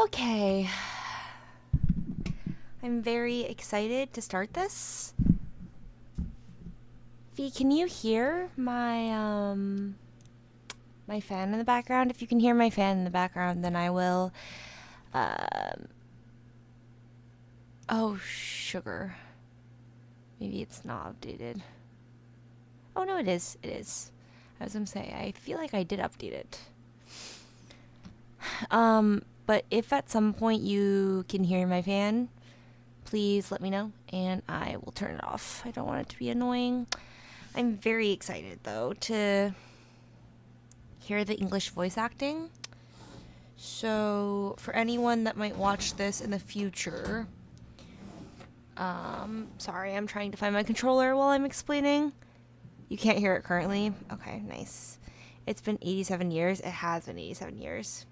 Okay. I'm very excited to start this. Fee, can you hear my my fan in the background? If you can hear my fan in the background, then I will oh, sugar. Maybe it's not updated. Oh no, it is. It is. I was gonna say, I feel like I did update it. But if at some point you can hear my fan, please let me know and I will turn it off. I don't want it to be annoying. I'm very excited though to hear the English voice acting. So for anyone that might watch this in the future, sorry, I'm trying to find my controller while I'm explaining. You can't hear it currently? Okay, nice. It's been 87 years. It has been 87 years.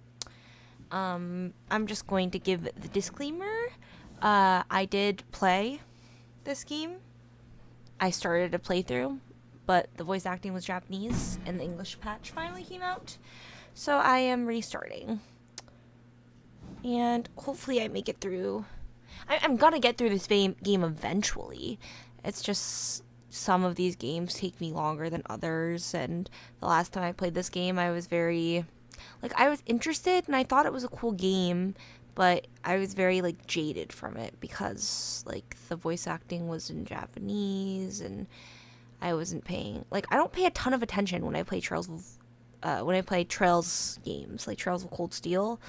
I'm just going to give the disclaimer. I did play this game. I started a playthrough, but the voice acting was Japanese and the English patch finally came out. So I am restarting. And hopefully I make it through. I'm gonna get through this game eventually. It's just some of these games take me longer than others, and the last time I played this game I was very I was interested and I thought it was a cool game, but I was very jaded from it because the voice acting was in Japanese and I wasn't paying I don't pay a ton of attention when I play Trails games like Trails of Cold Steel.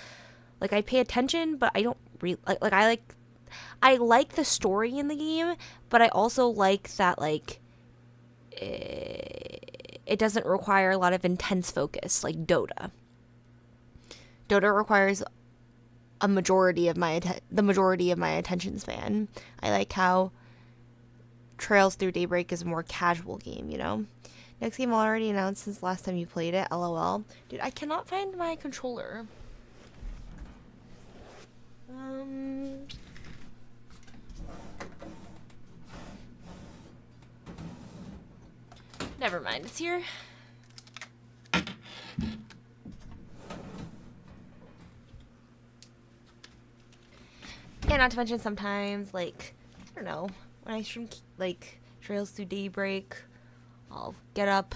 I pay attention, but I don't really I like the story in the game, but I also like that it doesn't require a lot of intense focus like Dota. Dota requires the majority of my attention span. I like how Trails through Daybreak is a more casual game, you know? Next game already announced since last time you played it, LOL. Dude, I cannot find my controller. Never mind, it's here. Yeah, not to mention sometimes, I don't know, when I stream, Trails through Daybreak, I'll get up,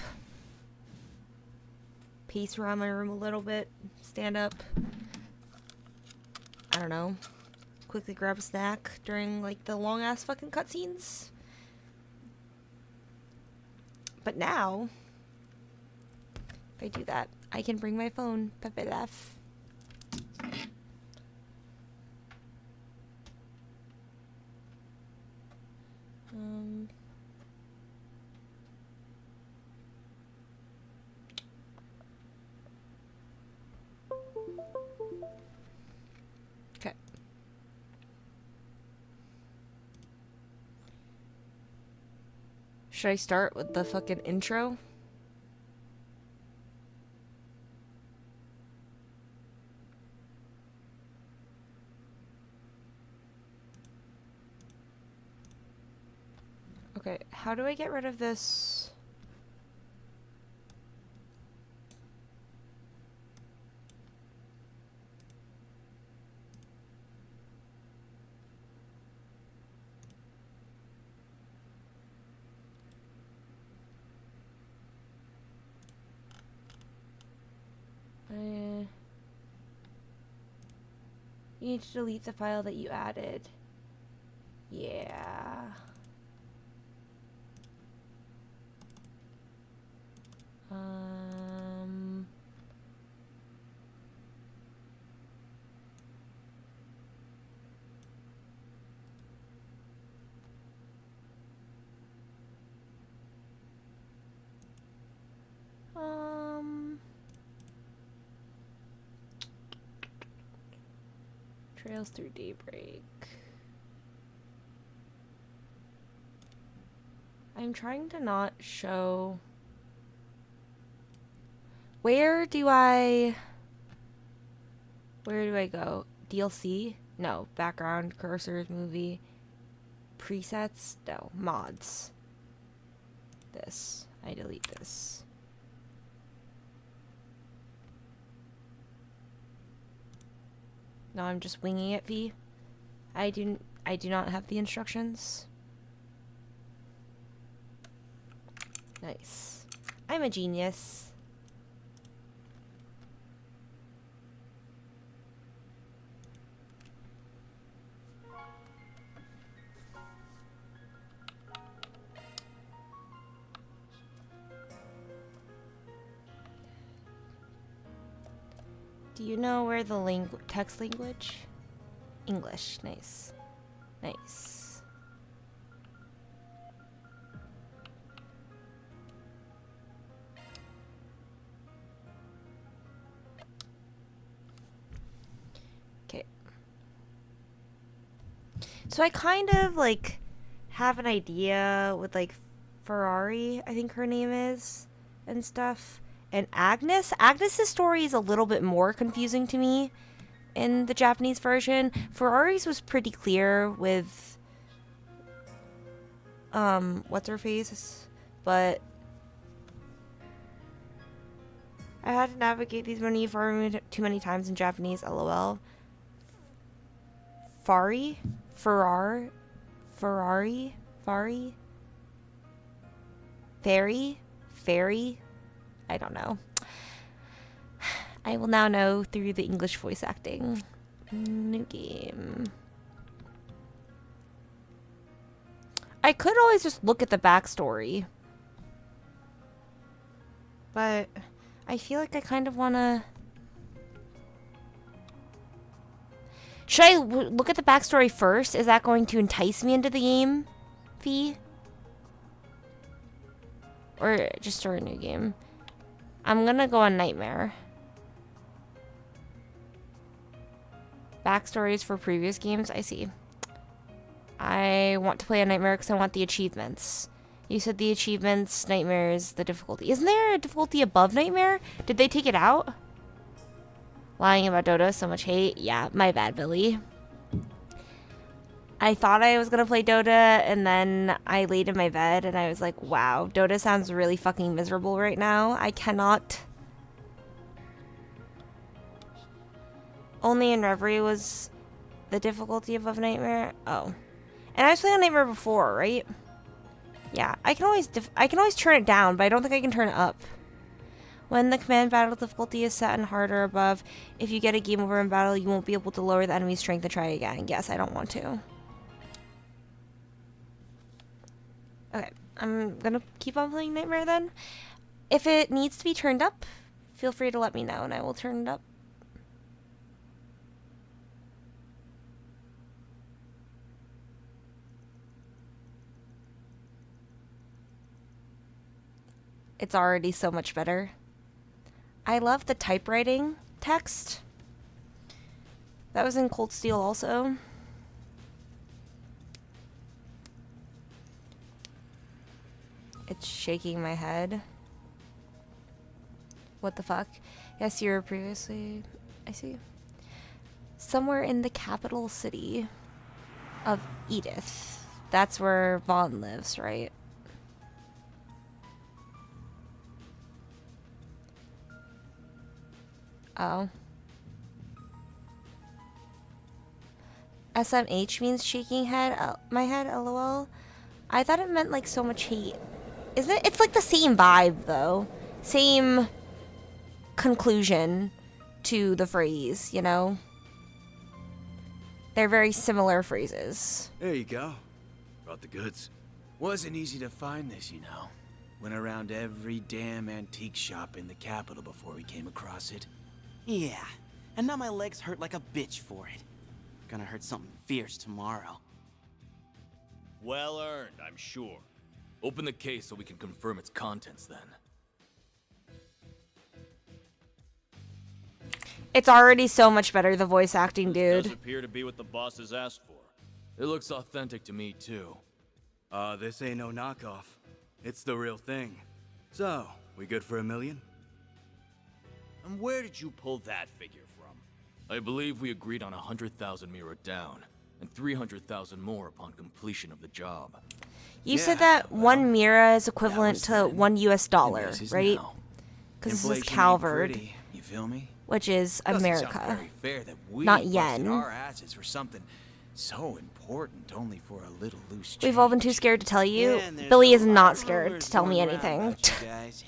pace around my room a little bit, stand up, I don't know, quickly grab a snack during, the long-ass fucking cutscenes. But now, if I do that, I can bring my phone, Pepe Lef. Okay. Should I start with the fucking intro? Okay, how do I get rid of this? You need to delete the file that you added. Yeah. Trails through Daybreak. I'm trying to not show. Where do I go? DLC? No. Background, cursors, movie, presets? No. Mods. This. I delete this. No, I'm just winging it, V. I do not have the instructions. Nice. I'm a genius. Do you know where the text language? English. Nice. Nice. Okay. So I kind of like have an idea with like Ferrari, I think her name is, and stuff. And Agnes's story is a little bit more confusing to me in the Japanese version. Ferrari's was pretty clear with what's her face, but I had to navigate these many too many times in Japanese. LOL. Ferrari, Ferry. I don't know. I will now know through the English voice acting. New game. I could always just look at the backstory. But I feel like I kind of want to... Should I look at the backstory first? Is that going to entice me into the game, Fee? Or just start a new game? I'm gonna go on Nightmare. Backstories for previous games, I see. I want to play a Nightmare because I want the achievements. You said the achievements, Nightmare is the difficulty. Isn't there a difficulty above Nightmare? Did they take it out? Lying about Dota, so much hate. Yeah, my bad, Billy. I thought I was gonna play Dota, and then I laid in my bed, and I was like, wow, Dota sounds really fucking miserable right now. I cannot. Only in Reverie was the difficulty above Nightmare. Oh. And I was playing on Nightmare before, right? Yeah, I can always turn it down, but I don't think I can turn it up. When the command battle difficulty is set and harder above, if you get a game over in battle, you won't be able to lower the enemy's strength and try again. Yes, I don't want to. Okay, I'm gonna keep on playing Nightmare then. If it needs to be turned up, feel free to let me know and I will turn it up. It's already so much better. I love the typewriting text. That was in Cold Steel also. It's shaking my head. What the fuck? Yes, you were previously... I see. Somewhere in the capital city of Edith. That's where Vaughn lives, right? Oh. SMH means shaking head. My head, lol. I thought it meant like so much hate. Isn't it? It's like the same vibe though. Same conclusion to the phrase, you know? They're very similar phrases. There you go. Brought the goods. Wasn't easy to find this, you know. Went around every damn antique shop in the capital before we came across it. Yeah, and now my legs hurt like a bitch for it. Gonna hurt something fierce tomorrow. Well earned, I'm sure. Open the case so we can confirm its contents then. It's already so much better, the voice acting, This dude. does appear to be what the boss has asked for. It looks authentic to me too. This ain't no knockoff. It's the real thing. So, we good for $1 million? And where did you pull that figure from? I believe we agreed on 100,000 Mira down, and 300,000 more upon completion of the job. You said that one Mira is equivalent to then. $1 US, And this is right? now. Because this is Inflation ain't Calvard. pretty, you feel me? which is Doesn't sound America. very fair that we Not busted yen. our asses for something so important only for a little loose change. We've all been too scared to tell you. Yeah, and there's Billy a is lot not of scared rumors to tell me going around anything. about you guys.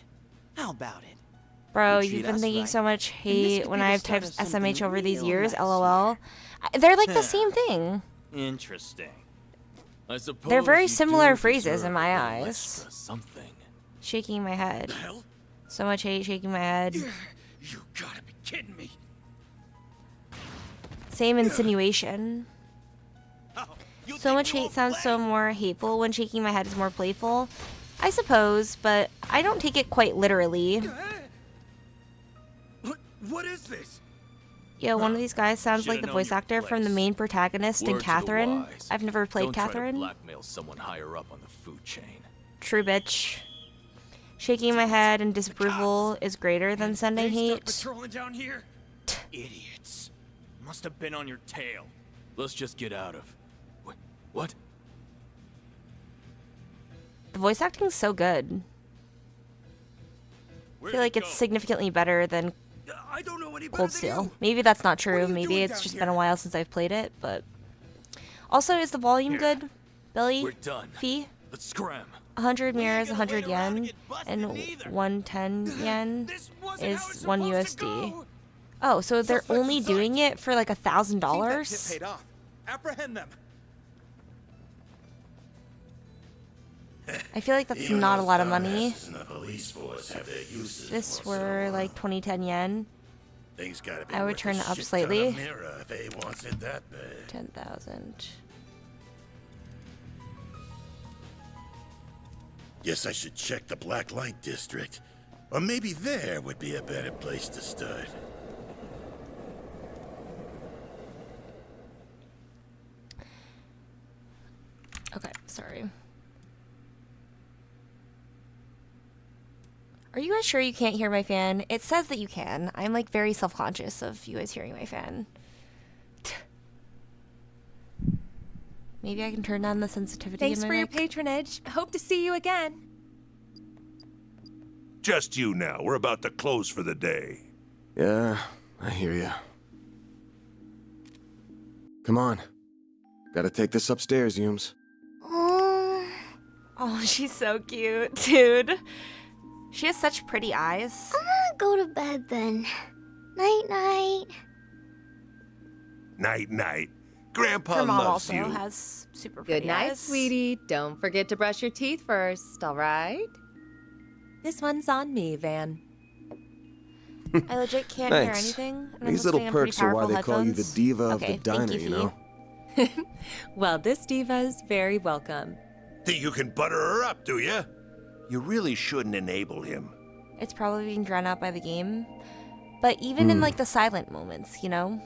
How about it? Bro, You you've treat been us thinking right, so much and this hate could when be the I've start typed of something SMH over these real years, nice LOL. here. They're like the same thing. Interesting. I suppose They're very you similar do phrases deserve in a my little eyes. extra something. Shaking my head. Hell? So much hate shaking my head. You gotta be kidding me. Same insinuation. Oh, you So think much we hate won't sounds play? so more hateful when shaking my head is more playful. I suppose, but I don't take it quite literally. What is this? Yo, one of these guys sounds like Should've the known voice your actor from the place. main protagonist in Word to the Catherine. wise. I've never played Don't try to Catherine. blackmail someone higher up on the food chain. True bitch. Shaking my head in disapproval is greater than sending They start hate. patrolling down here? Idiots. Must have been on your tail. Let's just get out of. What? The voice acting's so good. I feel like it's significantly better than I don't know any better Cold than Steel. you. Maybe that's not What true. are you Maybe doing it's down just here? been a while since I've played it, but... Also, is the volume good? Billy? We're done. Fee? Let's scram. 100 We ain't mirrors, gonna 100 wait around and yen, get busted and neither. 110 yen This wasn't how is it's 1 supposed to USD. go. Oh, so they're Suspects only in sight. doing it for like Think that tip $1,000? paid off. Apprehend them. I feel like that's not a lot of money. In the police force have their uses This for were so like long. 2010 yen. Things gotta be I would worth turn a it up shit slightly. ton of mirror if they wants it that bad. 10,000. Guess I should check the Black Light District. Or maybe there would be a better place to start. Okay, sorry. Are you guys sure you can't hear my fan? It says that you can. I'm like very self-conscious of you guys hearing my fan. Maybe I can turn down the sensitivity Thanks in my for your mic. patronage. Hope to see you again. Just you now. We're about to close for the day. Yeah, I hear ya. Come on. Gotta take this upstairs, Yumes. Oh, she's so cute, dude. She has such pretty eyes. I'm gonna go to bed then. Night night. Night-night. Grandpa Her mom loves also you. has super pretty Good night, eyes. sweetie. Don't forget to brush your teeth first, all right? This one's on me, Van. I legit can't hear Thanks. anything. And I'm These little listening on pretty perks are why powerful they call you the headphones. diva of Okay, the thank diner, you, you Fee. know? Well, this diva's very welcome. Think you can butter her up, do ya? You really shouldn't enable him. It's probably being drowned out by the game. But even in like the silent moments, you know?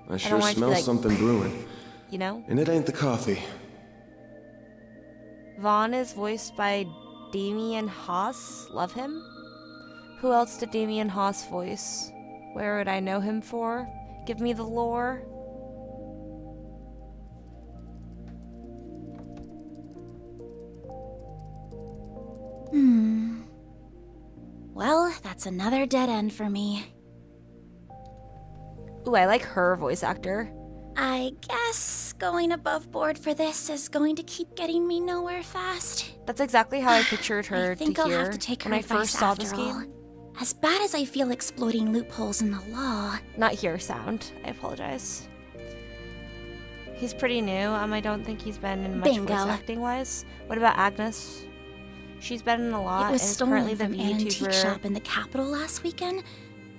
I sure want it to be smell like- something brewing. You know? And it ain't the coffee. Vaughn is voiced by Damien Haas. Love him. Who else did Damien Haas voice? Where would I know him for? Give me the lore. Well, that's another dead end for me. Ooh, I like her voice actor. I guess going above board for this is going to keep getting me nowhere fast. That's exactly how I pictured her I think to I'll hear have to take her when I advice first saw after this all. game. As bad as I feel exploiting loopholes in the law, Not hear sound. I apologize. He's pretty new. I don't think he's been in much Bingo. voice acting wise. What about Agnes? She's been in a lot it was and is currently stolen the from an antique VTuber. shop in the capital last weekend.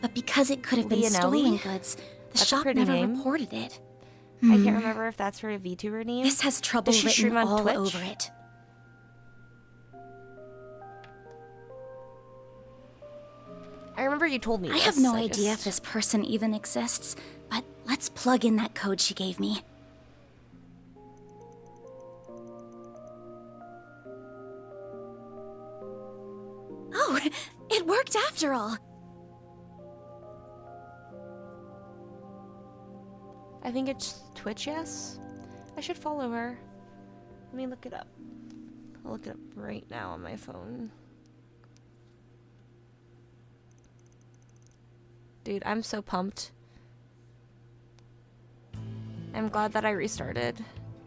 But because it could have been Leonelli? stolen goods, the That's a shop pretty never name. reported it. I can't remember if that's her VTuber name. This has trouble Does she written stream on all Twitch? over it. I remember you told me I this. have no idea just- if this person even exists, but let's plug in that code she gave me. Oh, it worked after all. I think it's Twitch, yes? I should follow her. Let me look it up. I'll look it up right now on my phone. Dude, I'm so pumped. I'm glad that I restarted.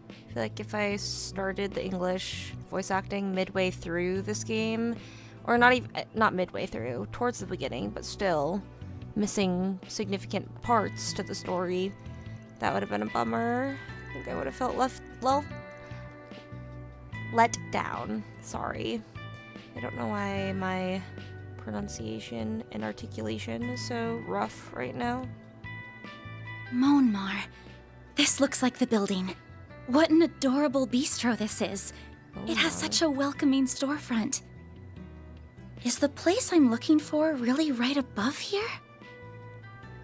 I feel like if I started the English voice acting midway through this game, or not midway through, towards the beginning, but still missing significant parts to the story, that would have been a bummer. I think I would have felt let down. Sorry. I don't know why my pronunciation and articulation is so rough right now. Monmar. This looks like the building. What an adorable bistro this is. It has such a welcoming storefront. Is the place I'm looking for really right above here?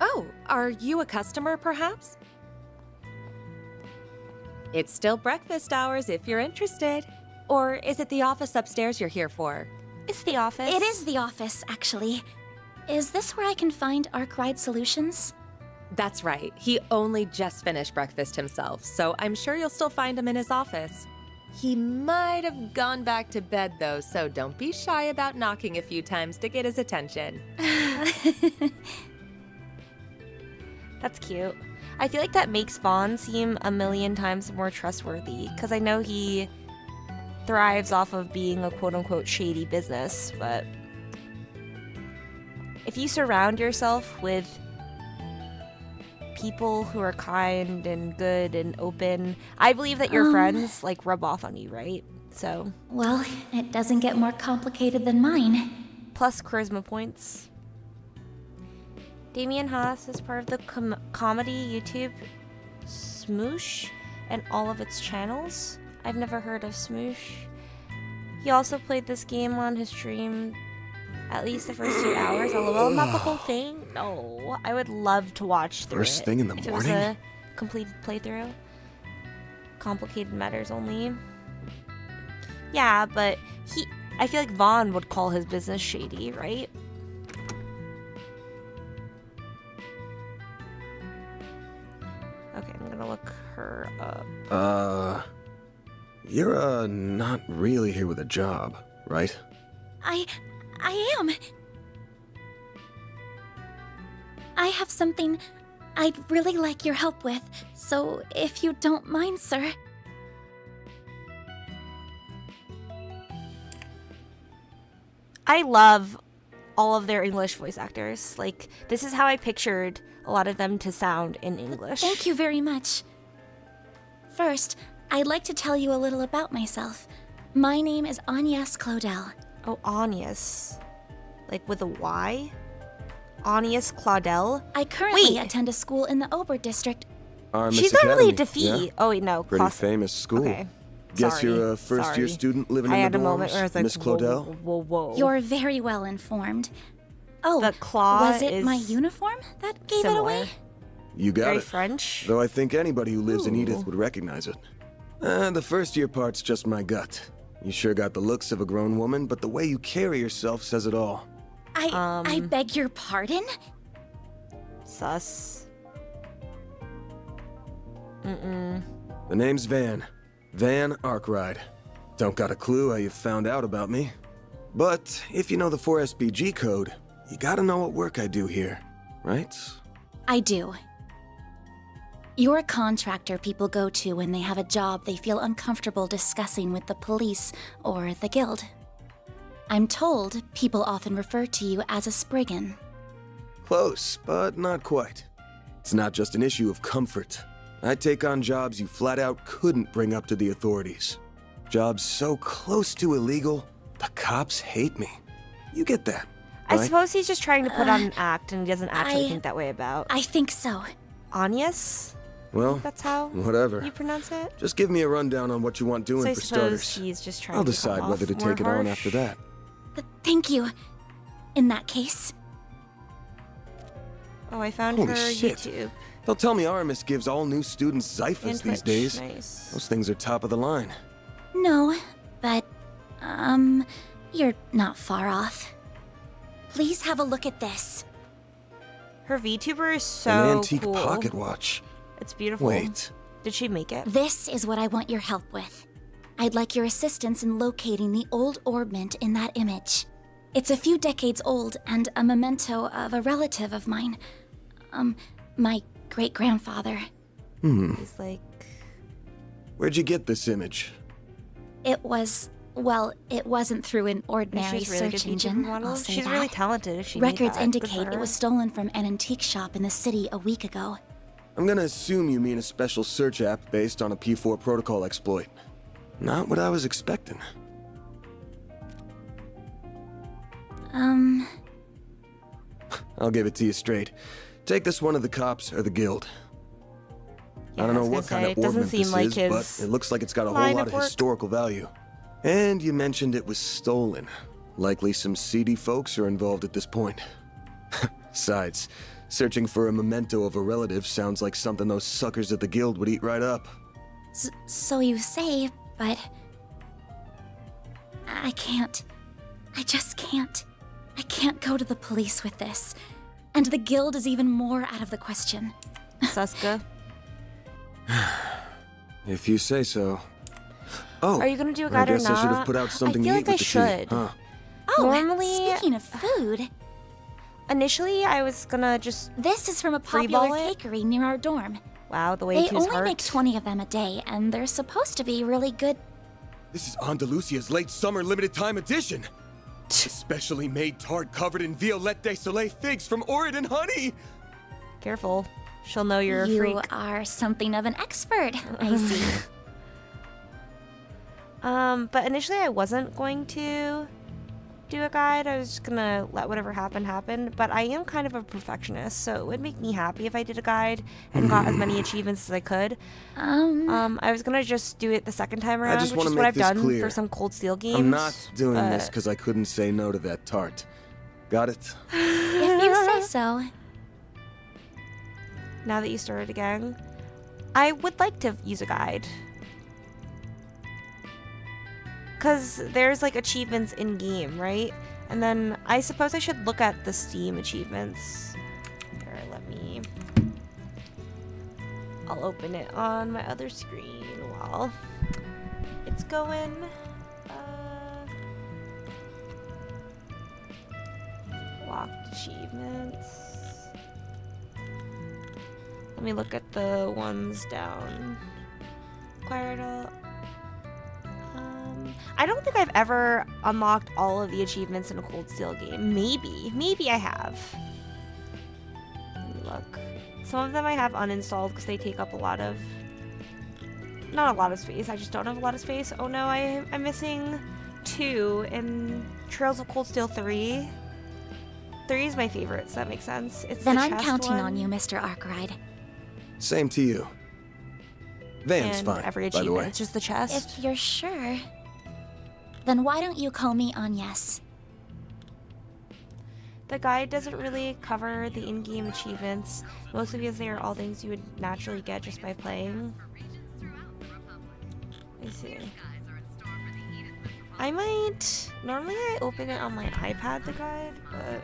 Oh, are you a customer, perhaps? It's still breakfast hours if you're interested. Or is it the office upstairs you're here for? It's the office. It is the office, actually. Is this where I can find Arkride Solutions? That's right. He only just finished breakfast himself, so I'm sure you'll still find him in his office. He might have gone back to bed, though, so don't be shy about knocking a few times to get his attention. That's cute. I feel like that makes Vaughn seem a million times more trustworthy, because I know he thrives off of being a quote-unquote shady business, but if you surround yourself with people who are kind and good and open, I believe that your friends, like, rub off on you, right? So... Well, it doesn't get more complicated than mine. Plus charisma points. Damien Haas is part of the comedy YouTube Smoosh and all of its channels. I've never heard of Smoosh. He also played this game on his stream at least the first 2 hours. LOL, not the whole thing. No, I would love to watch through First thing in the if morning? It was a completed playthrough. Complicated matters only. Yeah, but I feel like Vaughn would call his business shady, right? Okay, I'm gonna look her up. You're, not really here with a job, right? I am. I have something I'd really like your help with, so if you don't mind, sir. I love all of their English voice actors. Like, this is how I pictured a lot of them to sound in English. Thank you very much. First, I'd like to tell you a little about myself. My name is Agnes Claudel. Oh, Agnes. Like with a Y? Agnes Claudel? I currently Wait. attend a school in the Ober district. Armis She's not really a Academy, defeat. yeah? Oh, wait, no. Pretty famous school. Okay. Guess Sorry. you're a first-year Sorry. student living I in had the a moment where I dorms, was like, Miss Claudel? whoa. You're very well informed. Oh, The claw was it is my uniform that gave similar. it away? You got Very it. French. Though I think anybody who lives in Ooh. Edith would recognize it. The first-year part's just my gut. You sure got the looks of a grown woman, but the way you carry yourself says it all. I beg your pardon? Sus. The name's Van. Van Arkride. Don't got a clue how you found out about me. But if you know the 4SPG code, you gotta know what work I do here, right? I do. You're a contractor people go to when they have a job they feel uncomfortable discussing with the police or the guild. I'm told people often refer to you as a Spriggan. Close, but not quite. It's not just an issue of comfort. I take on jobs you flat out couldn't bring up to the authorities. Jobs so close to illegal, the cops hate me. You get that, I right? suppose he's just trying to put on an act and he doesn't actually think that way about I think so. Agnes? Well, That's how whatever. you pronounce it? Just give me a rundown on what you want doing So I for suppose starters. he's just trying I'll to decide come whether off to more take it on harsh. after that. Thank you. In that case. Oh, I found Holy her shit. YouTube. They'll tell me Aramis gives all new students And Zyphus these Twitch. days. Nice. Those things are top of the line. No, but, you're not far off. Please have a look at this. Her VTuber is so An antique cool. pocket watch. It's beautiful. Wait. Did she make it? This is what I want your help with. I'd like your assistance in locating the old orbment in that image. It's a few decades old and a memento of a relative of mine. My great-grandfather. He's like, Where'd you get this image? It wasn't through an ordinary she's really search good engine, YouTuber model. I'll say She's that. really talented if she made Records that. Good for indicate it her. was stolen from an antique shop in the city a week ago. I'm gonna assume you mean a special search app based on a P4 protocol exploit. Not what I was expecting. I'll give it to you straight. Take this one to the cops or the guild. Yeah, I don't I know was what gonna kind say, of it doesn't ornament seem this like is, his but it looks like it's got a whole line lot of of work. historical value. And you mentioned it was stolen. Likely some seedy folks are involved at this point. Besides, searching for a memento of a relative sounds like something those suckers at the guild would eat right up. So you say, but... I can't. I just can't. I can't go to the police with this. And the guild is even more out of the question. Suska. If you say so. Oh, Are you gonna do a I guide or guess I should not? have put out something I feel to like eat I with the should. tea, huh? Oh, Normally- speaking of food, Initially, I was gonna just... this is from a Freeball popular it? cakery near our dorm. Wow, the way They to his only heart. make 20 of them a day, and they're supposed to be really good. This is Andalusia's late summer limited time edition. Especially made tart covered in Violette de Soleil figs from Oregon honey. Careful. She'll know you're a You freak. are something of an expert, I see. But initially I wasn't going to do a guide. I was just gonna let whatever happen. But I am kind of a perfectionist, so it would make me happy if I did a guide and got as many achievements as I could. I was gonna just do it the second time around, just which wanna is what make I've this done clear. for some Cold Steel games. I'm not doing this but- because I couldn't say no to that tart. Got it? If you say so. Now that you started again, I would like to use a guide. Because there's like achievements in game, right? And then I suppose I should look at the Steam achievements. Here, I'll open it on my other screen while it's going. Locked achievements. Let me look at the ones down. Acquired all. I don't think I've ever unlocked all of the achievements in a Cold Steel game. Maybe I have. Let me look. Some of them I have uninstalled because they take up a lot of... Not a lot of space, I just don't have a lot of space. Oh no, I'm missing 2 in Trails of Cold Steel 3. 3 is my favorite, so that makes sense. It's Then the I'm chest counting one. on you, Mr. Arkride. Same to you. Van's And fine, every by the achievement, way. it's just the chest. If you're sure, then why don't you call me Agnes? The guide doesn't really cover the in-game achievements, mostly because they are all things you would naturally get just by playing. Let me see. I might... Normally I open it on my iPad, the guide, but...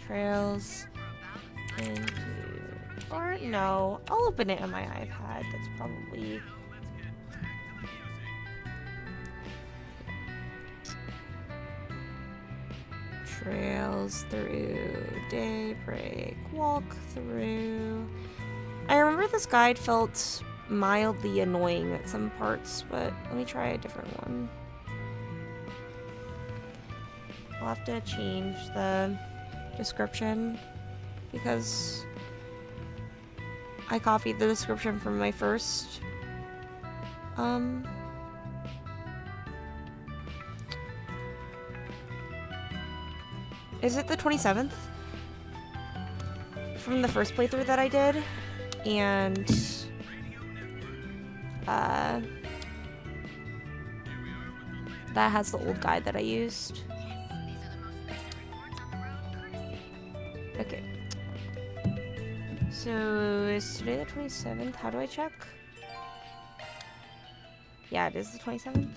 Trails... into... Or, no. I'll open it on my iPad. That's probably... Trails through Daybreak, walk through. I remember this guide felt mildly annoying at some parts, but let me try a different one. I'll have to change the description because I copied the description from my first is it the 27th? From the first playthrough that I did. And that has the old guide that I used. Okay. So is today the 27th? How do I check? Yeah, it is the 27th.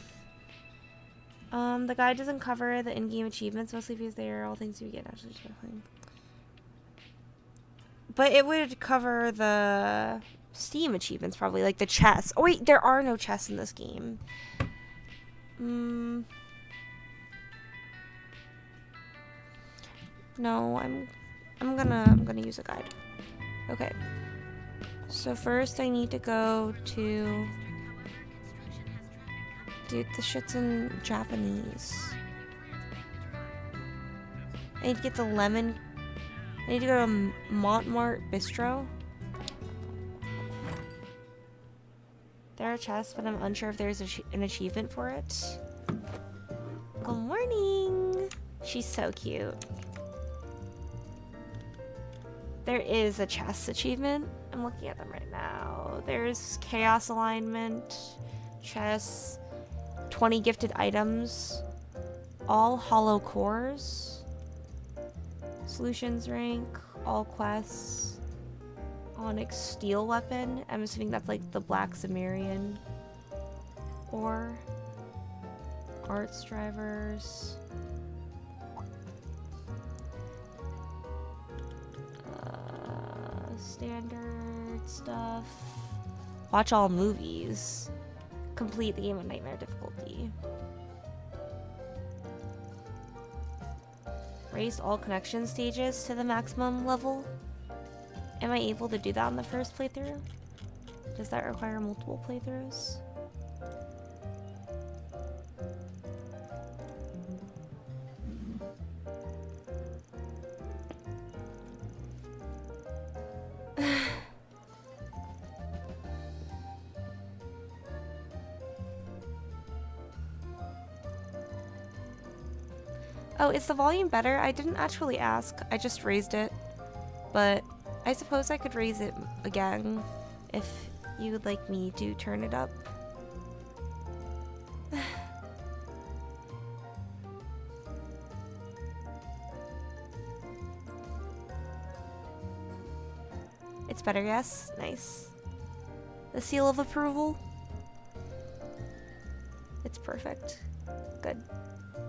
The guide doesn't cover the in-game achievements, mostly because they are all things you get naturally just by playing. But it would cover the Steam achievements, probably, like the chests. Oh wait, there are no chests in this game. No, I'm gonna use a guide. Okay. So first I need to go to... Dude, the shit's in Japanese. I need to get the lemon... I need to go to Montmartre Bistro. There are chests, but I'm unsure if there's an achievement for it. Good morning! She's so cute. There is a chest achievement. I'm looking at them right now. There's chaos alignment, chests, 20 gifted items, all hollow cores, solutions rank, all quests, onyx steel weapon. I'm assuming that's like the black Cimmerian, or arts drivers. Standard stuff. Watch all movies. Complete the game on nightmare difficulty. Raise all connection stages to the maximum level. Am I able to do that on the first playthrough? Does that require multiple playthroughs? Oh, is the volume better? I didn't actually ask. I just raised it. But I suppose I could raise it again if you would like me to turn it up. It's better, yes? Nice. The seal of approval? It's perfect. Good.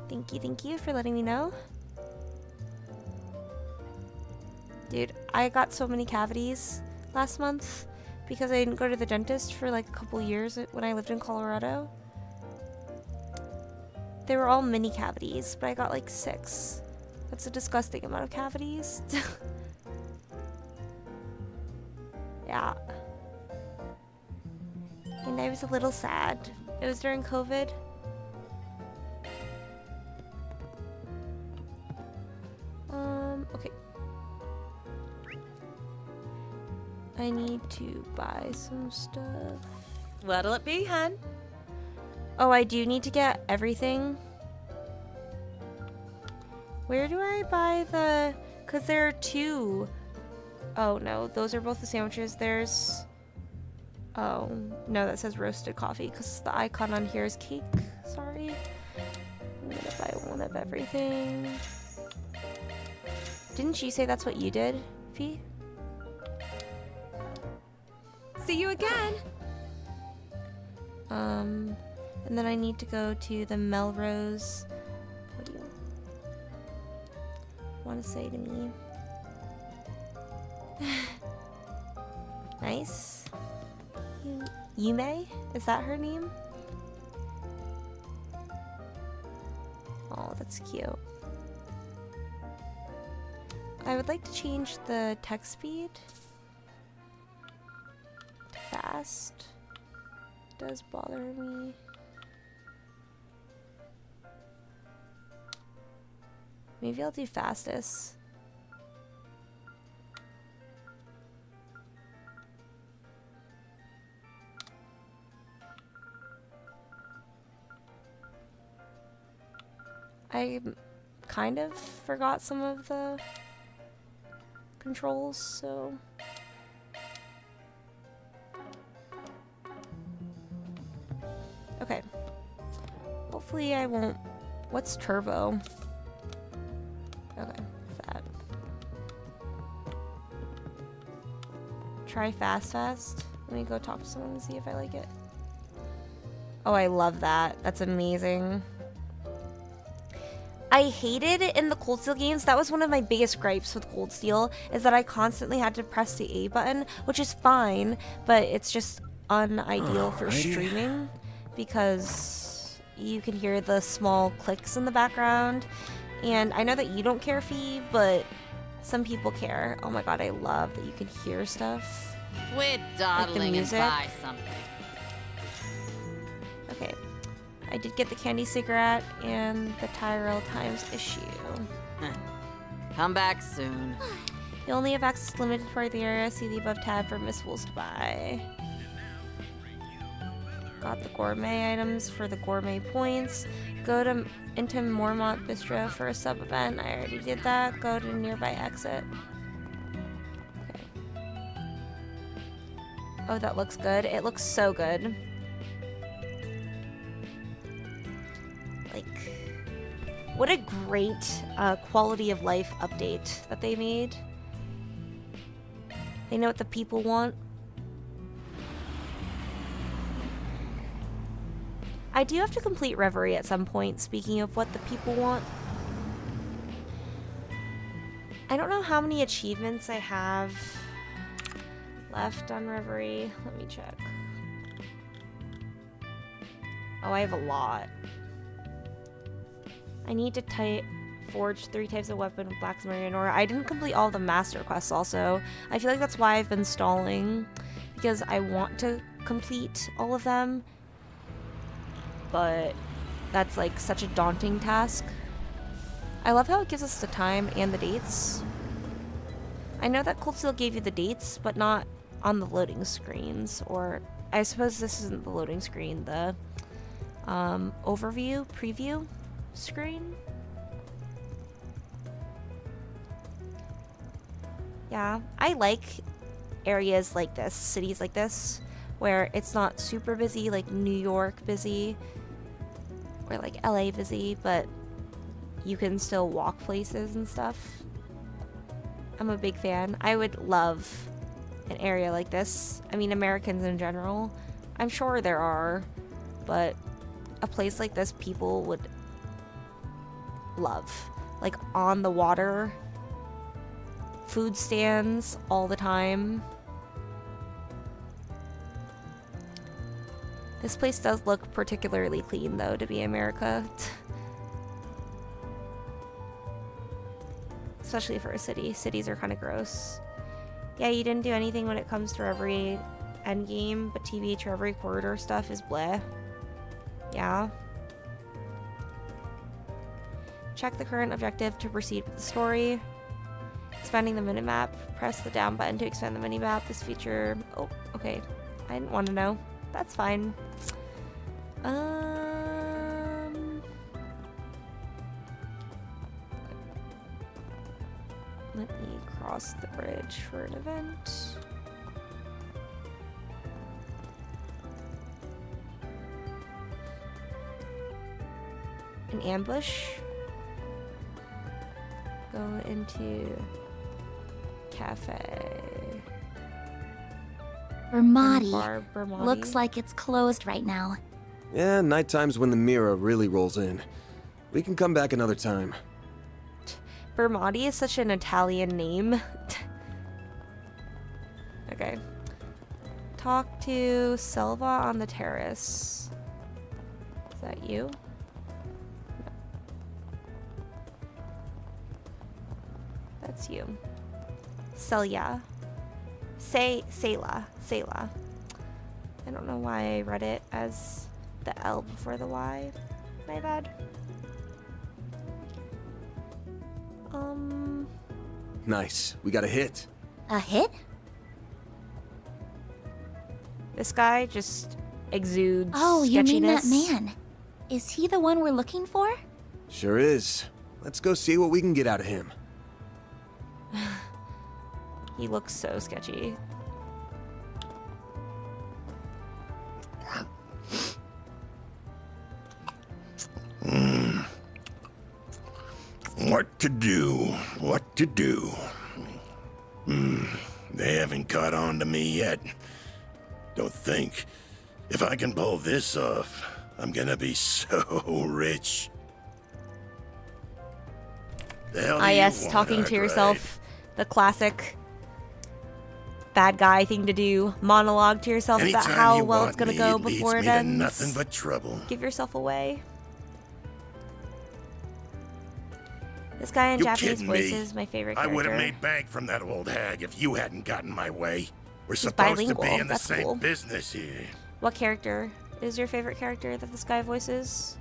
Thank you for letting me know. Dude, I got so many cavities last month because I didn't go to the dentist for like a couple years when I lived in Colorado. They were all mini cavities, but I got like 6. That's a disgusting amount of cavities. Yeah. And I was a little sad. It was during COVID. Okay. I need to buy some stuff. What'll it be, hun? Oh, I do need to get everything. Where do I buy the... Because there are 2. Oh, no. Those are both the sandwiches. There's... Oh, no, that says roasted coffee because the icon on here is cake. Sorry. I'm gonna buy one of everything. Didn't you say that's what you did, Fee? See you again! And then I need to go to the Melrose. What do you want to say to me? Nice. Yume? Is that her name? Oh, that's cute. I would like to change the text speed to fast. It does bother me. Maybe I'll do fastest. I kind of forgot some of the controls, so... Okay. Hopefully I won't... What's turbo? Okay, that. Try fast. Let me go talk to someone and see if I like it. Oh, I love that. That's amazing. I hated it in the Cold Steel games. That was one of my biggest gripes with Cold Steel, is that I constantly had to press the A button, which is fine, but it's just unideal for streaming because you can hear the small clicks in the background, And I know that you don't care, Fee, but some people care. Oh my god, I love that you can hear stuff. Quit dawdling and music. buy something. Okay. I did get the candy cigarette and the Tyrell Times issue. Come back soon. You only have access to limited part of the area. See the above tab for missables to buy. Got the gourmet items for the gourmet points. Go into Mormont Bistro for a sub event. I already did that. Go to nearby exit. Okay. Oh, that looks good. It looks so good. Like, what a great quality of life update that they made. They know what the people want. I do have to complete Reverie at some point, speaking of what the people want. I don't know how many achievements I have left on Reverie. Let me check. Oh, I have a lot. I need to forge 3 types of weapon with Blacksmith and Aura. I didn't complete all the master quests also. I feel like that's why I've been stalling, because I want to complete all of them. But that's like such a daunting task. I love how it gives us the time and the dates. I know that Cold Steel gave you the dates, but not on the loading screens. Or I suppose this isn't the loading screen, the overview, preview screen. Yeah, I like areas like this, cities like this, where it's not super busy, like New York busy, or like LA busy, but you can still walk places and stuff. I'm a big fan. I would love an area like this. I mean, Americans in general, I'm sure there are, but a place like this people would love. Like on the water, food stands all the time. This place does look particularly clean, though, to be America. Especially for a city. Cities are kind of gross. Yeah, you didn't do anything when it comes to every endgame, but TBH or every corridor stuff is bleh. Yeah. Check the current objective to proceed with the story. Expanding the minimap. Press the down button to expand the minimap. This feature... Oh, okay. I didn't want to know. That's fine. Let me cross the bridge for an event. An ambush. Go into cafe. Bermati. Bermati. Looks like it's closed right now. Yeah, nighttime's when the mirror really rolls in. We can come back another time. Bermati is such an Italian name. Okay. Talk to Selva on the terrace. Is that you? No. That's you. Celia. Selah. I don't know why I read it as the L before the Y. My bad. Nice. We got a hit. A hit? This guy just exudes Oh, sketchiness. you mean that man? Is he the one we're looking for? Sure is. Let's go see what we can get out of him. He looks so sketchy. What to do? What to do? They haven't caught on to me yet. Don't think. If I can pull this off, I'm gonna be so rich. The hell do you Yes, want, talking to Arkride? yourself. The classic bad guy thing to do. Monologue to yourself about Anytime how you well want it's gonna me, go it leads before it me to ends. nothing but trouble. Give yourself away. This guy in You Japanese kidding voice me? is my favorite I character. would have made bank from that old hag if you hadn't gotten my way. We're He's supposed to be bilingual. in the That's same cool. business here. What character is your favorite character that this guy voices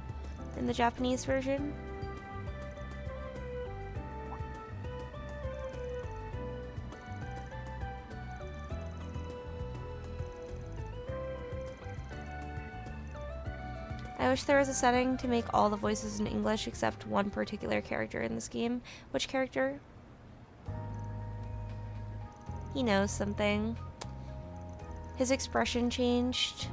in the Japanese version? I wish there was a setting to make all the voices in English except one particular character in this game. Which character? He knows something. His expression changed.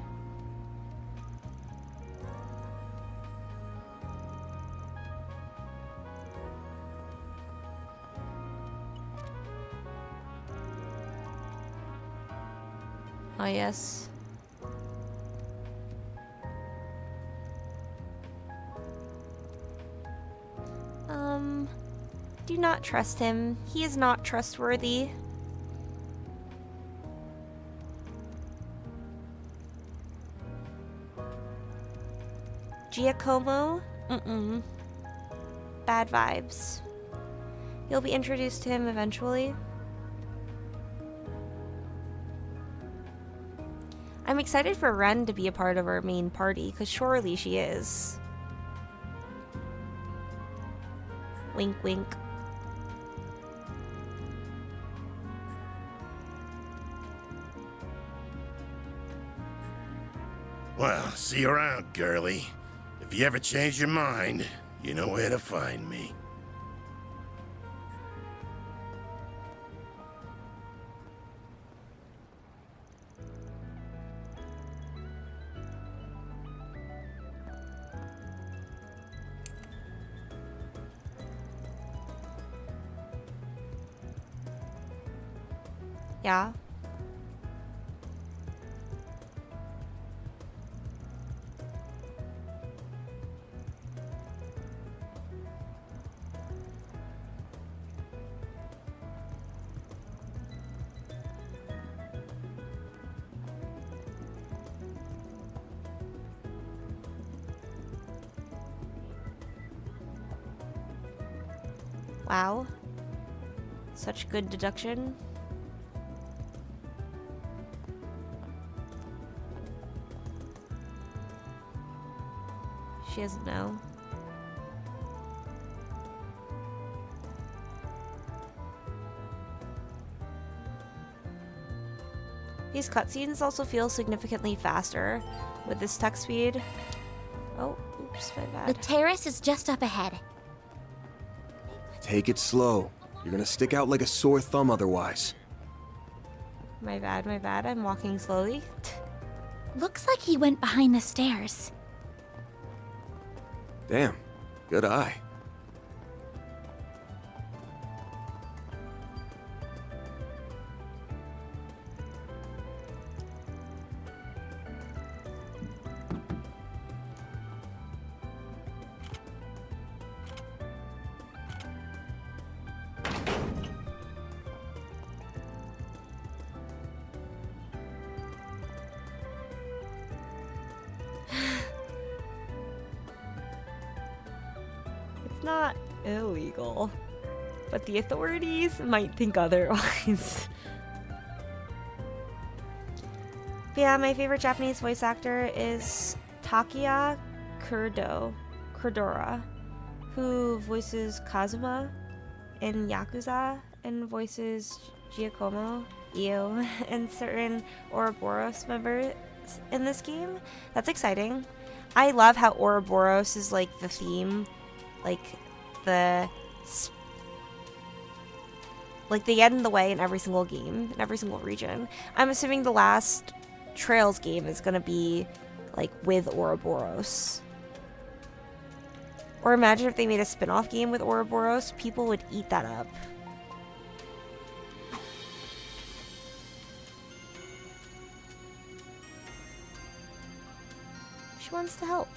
Oh, yes. Do not trust him. He is not trustworthy. Giacomo? Mm-mm. Bad vibes. You'll be introduced to him eventually. I'm excited for Ren to be a part of our main party, because surely she is. Wink, wink. Well, see you around, girlie. If you ever change your mind, you know where to find me. Yeah. Wow. Such good deduction. She doesn't know. These cutscenes also feel significantly faster with this text speed. Oh, oops, my The bad. terrace is just up ahead. Take it slow. You're gonna stick out like a sore thumb otherwise. My bad, my bad. I'm walking slowly. Looks like he went behind the stairs. Damn, good eye. It's not illegal, but the authorities might think otherwise. But yeah, my favorite Japanese voice actor is Takia Kurdora, who voices Kazuma in Yakuza and voices Giacomo, Io, and certain Ouroboros members in this game. That's exciting. I love how Ouroboros is like the theme, like they get in the way in every single game, in every single region. I'm assuming the last Trails game is gonna be like with Ouroboros. Or imagine if they made a spin-off game with Ouroboros, people would eat that up. She wants to help.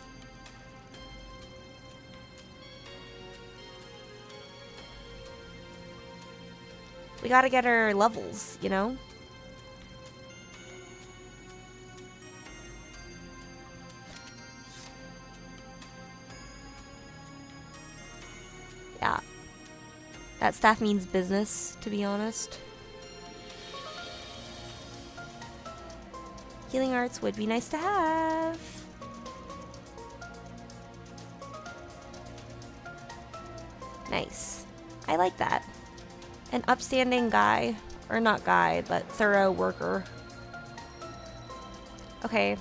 We gotta get her levels, you know? Yeah. That staff means business, to be honest. Healing arts would be nice to have. Nice. I like that. An upstanding guy. Or not guy, but thorough worker. Okay.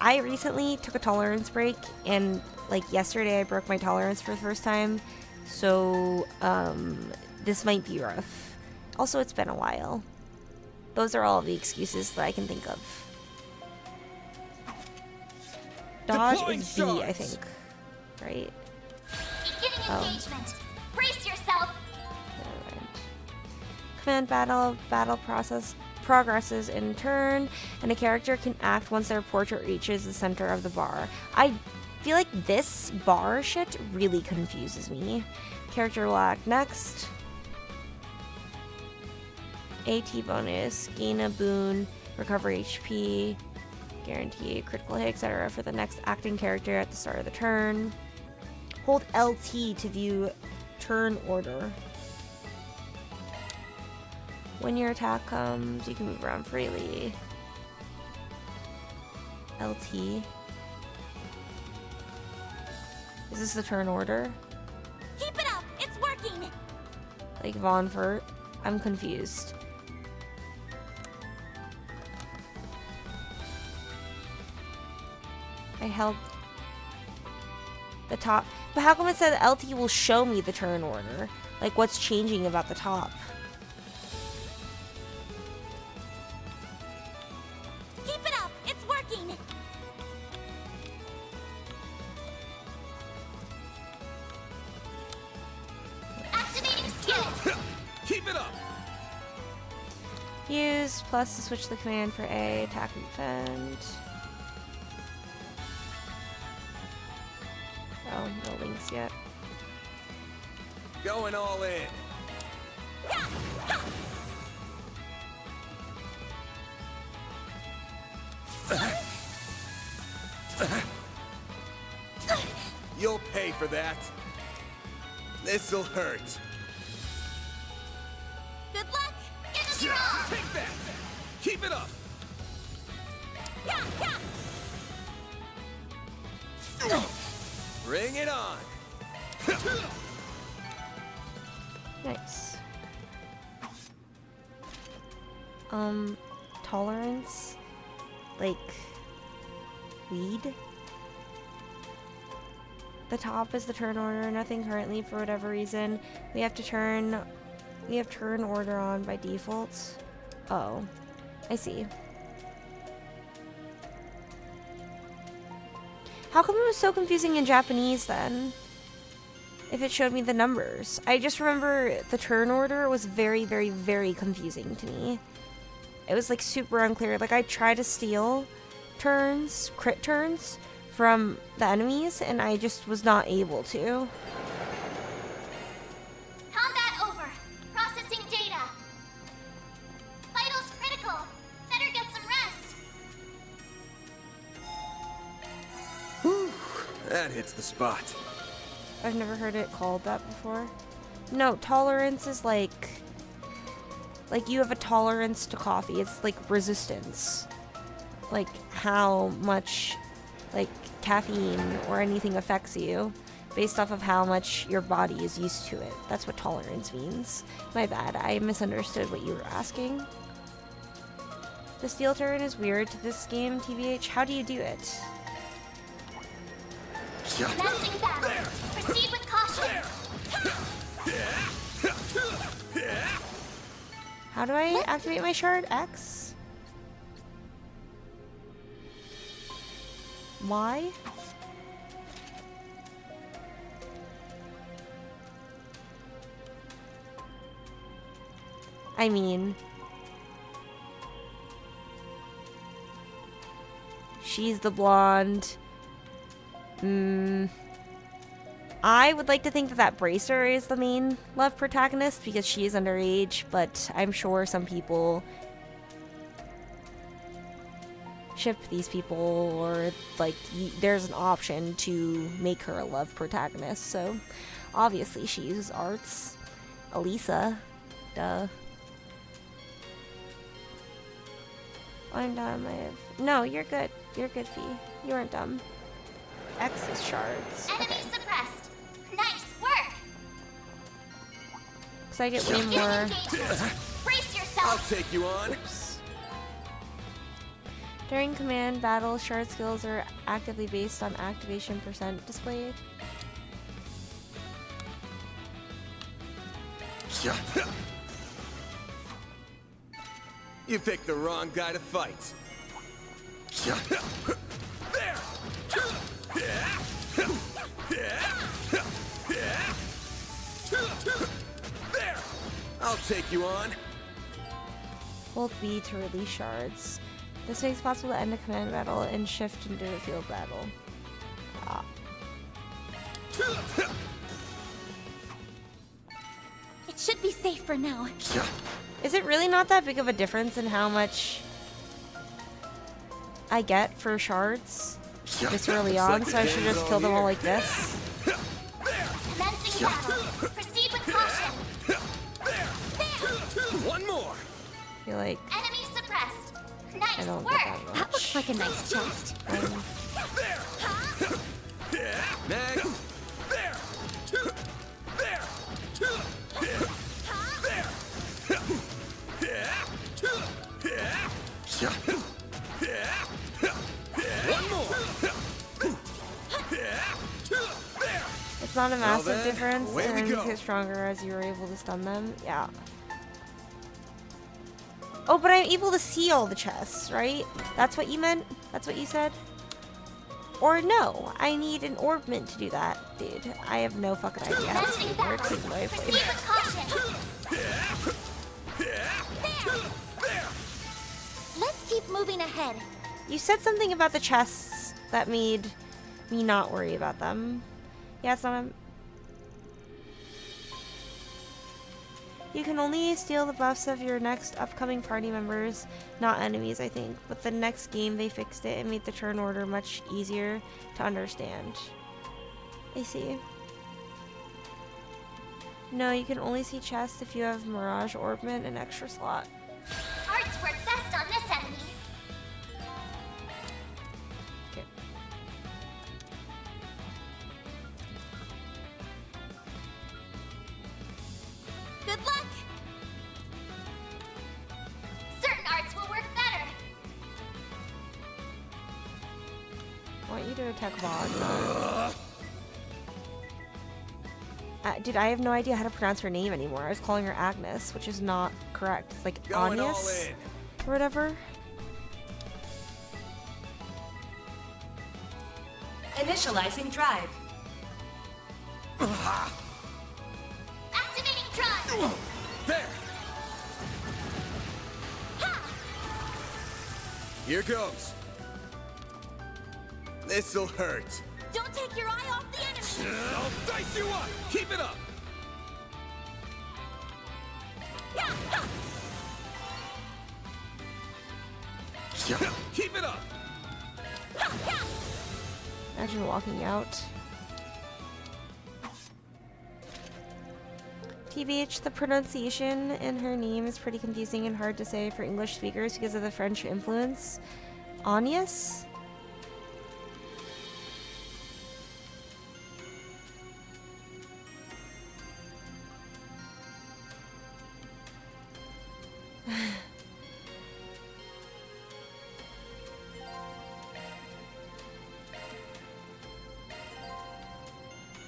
I recently took a tolerance break, and like yesterday I broke my tolerance for the first time, so this might be rough. Also, it's been a while. Those are all the excuses that I can think of. Dodge is B, I think. Right? Beginning engagement. Brace yourself. Command battle process progresses in turn, and a character can act once their portrait reaches the center of the bar. I feel like this bar shit really confuses me. Character will act next. AT bonus, gain a boon, recover HP, guarantee a critical hit, etc. for the next acting character at the start of the turn. Hold LT to view turn order. When your attack comes, you can move around freely. LT. Is this the turn order? Keep it up! It's working! Like Von Furt? I'm confused. I held the top. But how come it said LT will show me the turn order? Like, what's changing about the top? Keep it up! It's working! Activating skill! Keep it up! Use plus to switch the command for A, attack and defend. Oh, no links yet. Going all in. You'll pay for that. This'll hurt. Good luck! Get us wrong! Take that! Keep it up! Bring it on! Nice. Tolerance? Like, weed? The top is the turn order, nothing currently for whatever reason. We have turn order on by default. Oh, I see. How come it was so confusing in Japanese then? If it showed me the numbers. I just remember the turn order was very, very, very confusing to me. It was like super unclear. Like I tried to steal turns, crit turns, from the enemies, and I just was not able to. Combat over. Processing data. Vitals critical. Better get some rest. Whew, that hits the spot. I've never heard it called that before. No, tolerance is like you have a tolerance to coffee. It's like resistance. Like how much like caffeine or anything affects you based off of how much your body is used to it. That's what tolerance means. My bad, I misunderstood what you were asking. The steel turn is weird to this game, TBH. How do you do it? Commencing battle. Proceed with caution. How do I activate my shard? X? Y? I mean, she's the blonde. I would like to think that Bracer is the main love protagonist because she is underage, but I'm sure some people ship these people, or like there's an option to make her a love protagonist. So obviously she uses arts. Elisa, duh. I'm dumb. No, you're good. You're good, Fee. You aren't dumb. X is shards. Enemy suppressed. Nice work. Cause I get way more. Brace yourself. take you on. During command battle, shard skills are actively based on activation % displayed. You picked the wrong guy to fight. I'll take you on. Hold B to release shards. This makes it possible to end a command battle and shift into a field battle. Ah. It should be safe for now. Is it really not that big of a difference in how much I get for shards this early on, so I should just kill them all like this? Commencing battle. Proceed with caution. One more. I feel like Enemy suppressed. I Nice don't work. get that much. That looks like a nice chest. Next. One more. It's not a massive then, difference, away we and go. get stronger as you were able to stun them. Yeah. Oh, but I'm able to see all the chests, right? That's what you meant? That's what you said? Or no, I need an orbment to do that, dude. I have no fucking idea how this Commencing game works, battle. even though I Proceed played. with caution. Let's keep moving ahead. You said something about the chests that made me not worry about them. Yeah, it's not a... You can only steal the buffs of your next upcoming party members, not enemies, I think. But the next game they fixed it and made the turn order much easier to understand. I see. No, you can only see chests if you have Mirage Orbment and extra slot. Arts work best on this enemy. Okay. Good luck. Certain arts will work better. I want you to attack Wagner. Dude, I have no idea how to pronounce her name anymore. I was calling her Agnes, which is not correct. It's like Going all Agnes in. or whatever. Initializing drive. Activating drive. There. Here goes. This'll hurt. Don't take your eye off the enemy. I'll dice you up. Keep it up. Keep it up. Imagine walking out. TBH, the pronunciation in her name is pretty confusing and hard to say for English speakers because of the French influence. Agnes?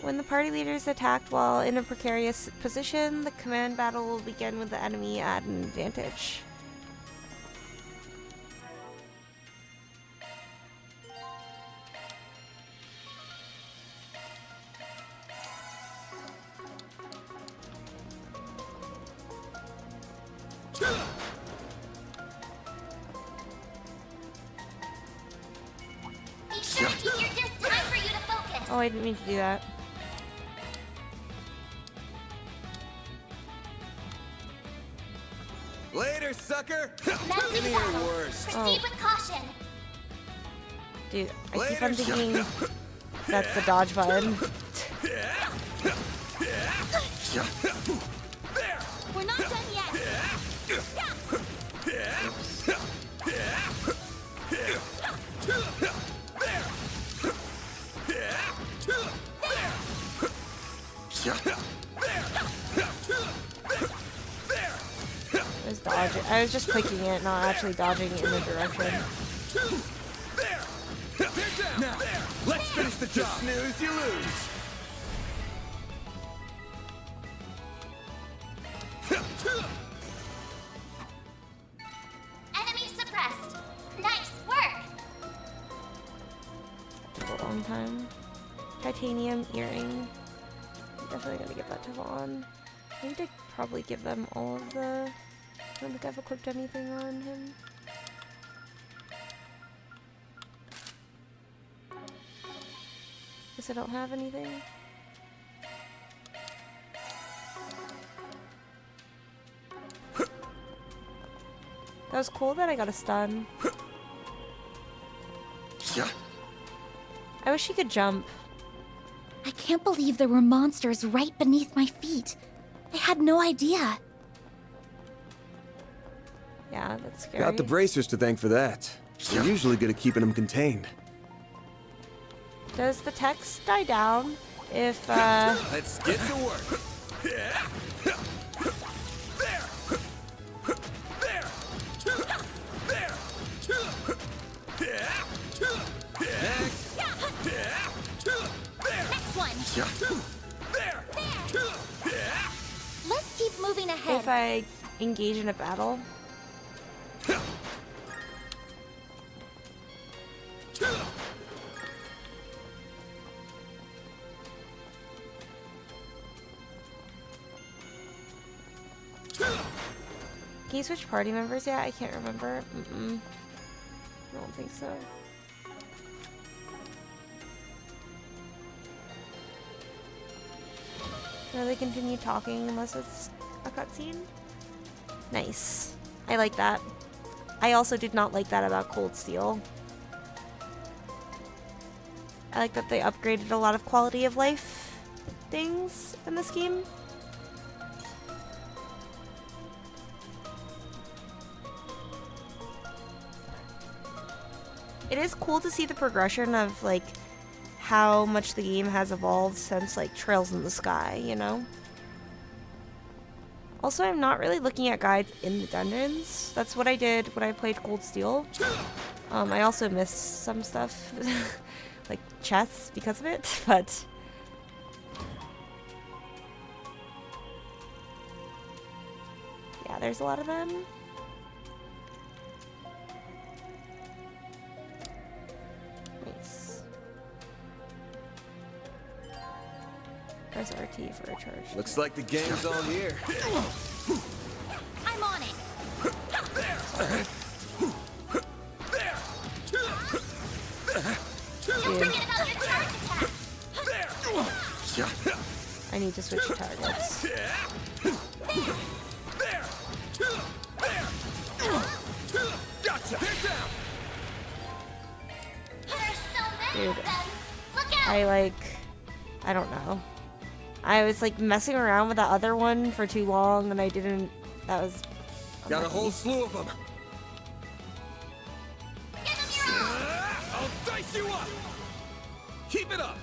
When the party leader is attacked while in a precarious position, the command battle will begin with the enemy at an advantage. Be sure to keep your distance. Time for you to focus. Oh, I didn't mean to do that. Later, sucker. Commencing Give me your battle. worst. Proceed with caution. Dude, I keep on thinking that's the dodge button. We're not done yet. I was dodging. I was just clicking it, not actually dodging it in the direction. Now, let's finish the job. Snooze, you lose. Enemy suppressed. Nice work. Took a long time. Titanium earring. I'm definitely gonna give that to Vaughn. I need to probably give them all of the... I don't think I've equipped anything on him. Guess I don't have anything. That was cool that I got a stun. I wish he could jump. I can't believe there were monsters right beneath my feet. I had no idea. Yeah, that's scary. Got the bracers to thank for that. They're usually good at keeping them contained. Does the text die down if, Let's get to work. Next one. Let's keep moving ahead. if I engage in a battle? Can you switch party members yet? I can't remember. I don't think so. No, they continue talking unless it's a cutscene. Nice. I like that. I also did not like that about Cold Steel. I like that they upgraded a lot of quality of life things in this game. It is cool to see the progression of, like, how much the game has evolved since, like, Trails in the Sky, you know? Also, I'm not really looking at guides in the dungeons. That's what I did when I played Cold Steel. I also missed some stuff, like chests, because of it, but... yeah, there's a lot of them. Nice. Press RT for a charge. Looks like the game's on here. I'm on it. Don't forget about your charge attack. I need to switch targets. Gotcha. There's so many Dude, of them. Look out. I don't know. I was like messing around with that other one for too long and I didn't, that was... Got a whole slew of them. Give them your all. I'll dice you up. Keep it up.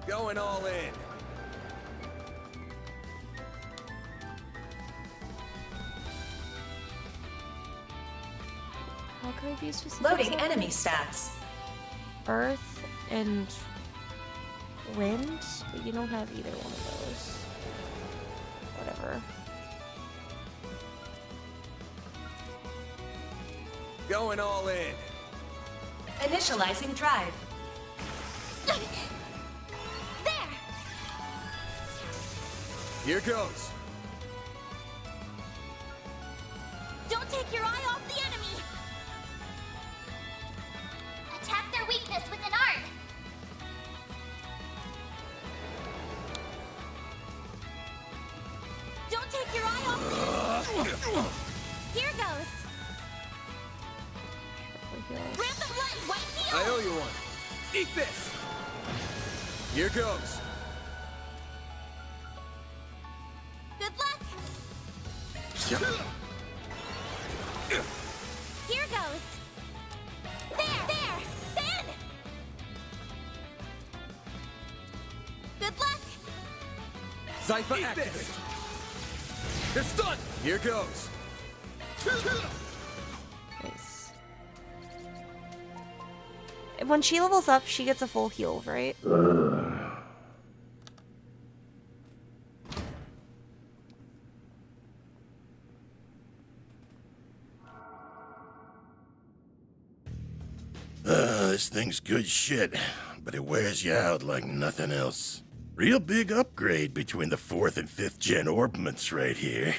Going all in. How can I be specific? Loading enemy stats. Earth and wind, but you don't have either one of those. Whatever. Going all in. Initializing drive. There. Here goes. Don't take your eye off the enemy. Attack their weakness with an art. Don't take your eye off the enemy. I owe you one. Eat this! Here goes. Good luck! Here goes! There! Ben! Good luck! Zypher Eat activate. this! It's done! Here goes. Nice. When she levels up, she gets a full heal, right? This thing's good shit, but it wears you out like nothing else. Real big upgrade between the 4th and 5th gen orbments right here.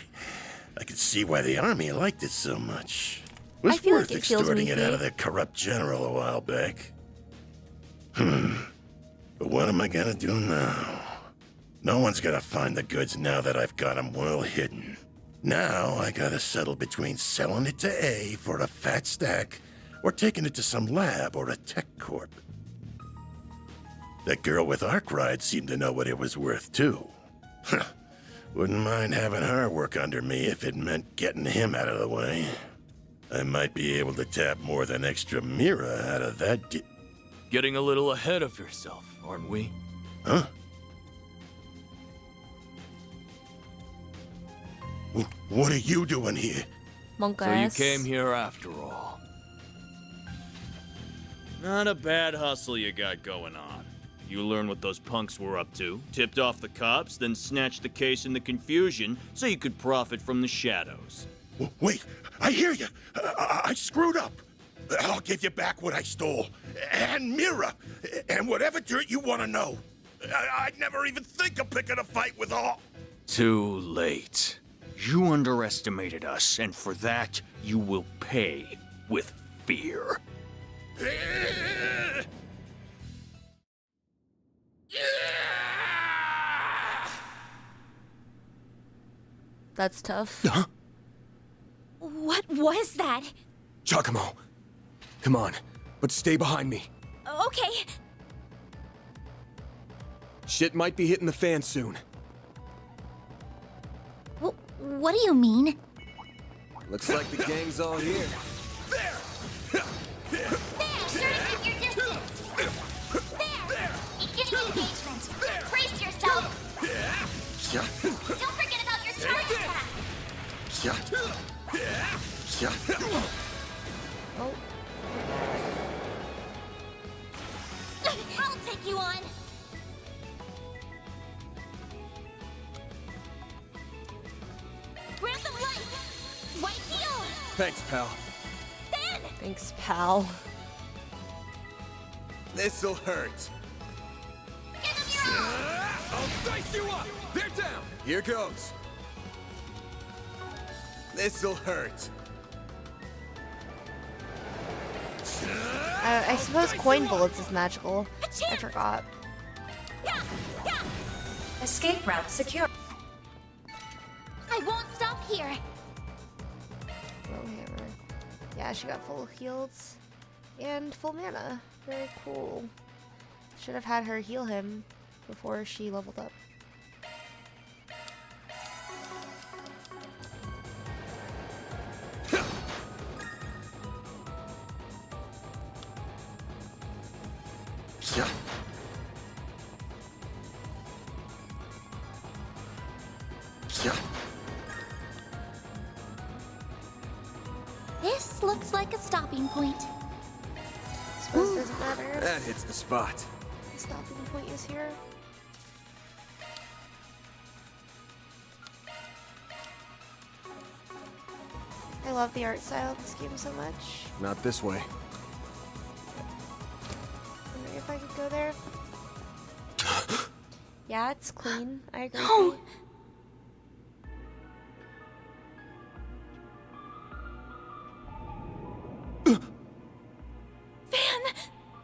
I can see why the army liked it so much. Was I feel worth like it feels extorting it weaky. out of that corrupt general a while back. But what am I gonna do now? No one's gonna find the goods now that I've got them well hidden. Now I gotta settle between selling it to A for a fat stack or taking it to some lab or a tech corp. That girl with Arkride seemed to know what it was worth, too. Wouldn't mind having her work under me if it meant getting him out of the way. I might be able to tap more than extra Mira out of that Getting a little ahead of yourself, aren't we? Huh? What are you doing here? Monk So you ass. came here after all. Not a bad hustle you got going on. You learned what those punks were up to, tipped off the cops, then snatched the case in the confusion so you could profit from the shadows. Wait, I hear you. I screwed up. I'll give you back what I stole. And Mira. And whatever dirt you want to know. I'd never even think of picking a fight with all. Too late. You underestimated us, and for that, you will pay with fear. That's tough. Huh? What was that? Giacomo. Come on, but stay behind me. Okay. Shit might be hitting the fan soon. What do you mean? Looks like the gang's all here. There! Shorten your distance! There! Beginning engagement! Brace yourself! Don't forget about your charge attack! Oh. I'll take you on! Grant them life! White heel! Thanks, pal. Ben! Thanks, pal. This'll hurt. Give them your all! I'll dice you up! They're down! Here goes. This'll hurt. I suppose coin bullets is magical. I forgot. Escape route secure. I won't stop here! Low hammer. Yeah, she got full heals and full mana. Very cool. Should have had her heal him before she leveled up. This looks like a stopping point. Suppose it doesn't matter. That hits the spot. The stopping point is here. I love the art style of this game so much. Not this way. Wondering if I could go there. Yeah, it's clean. I agree. No. Van!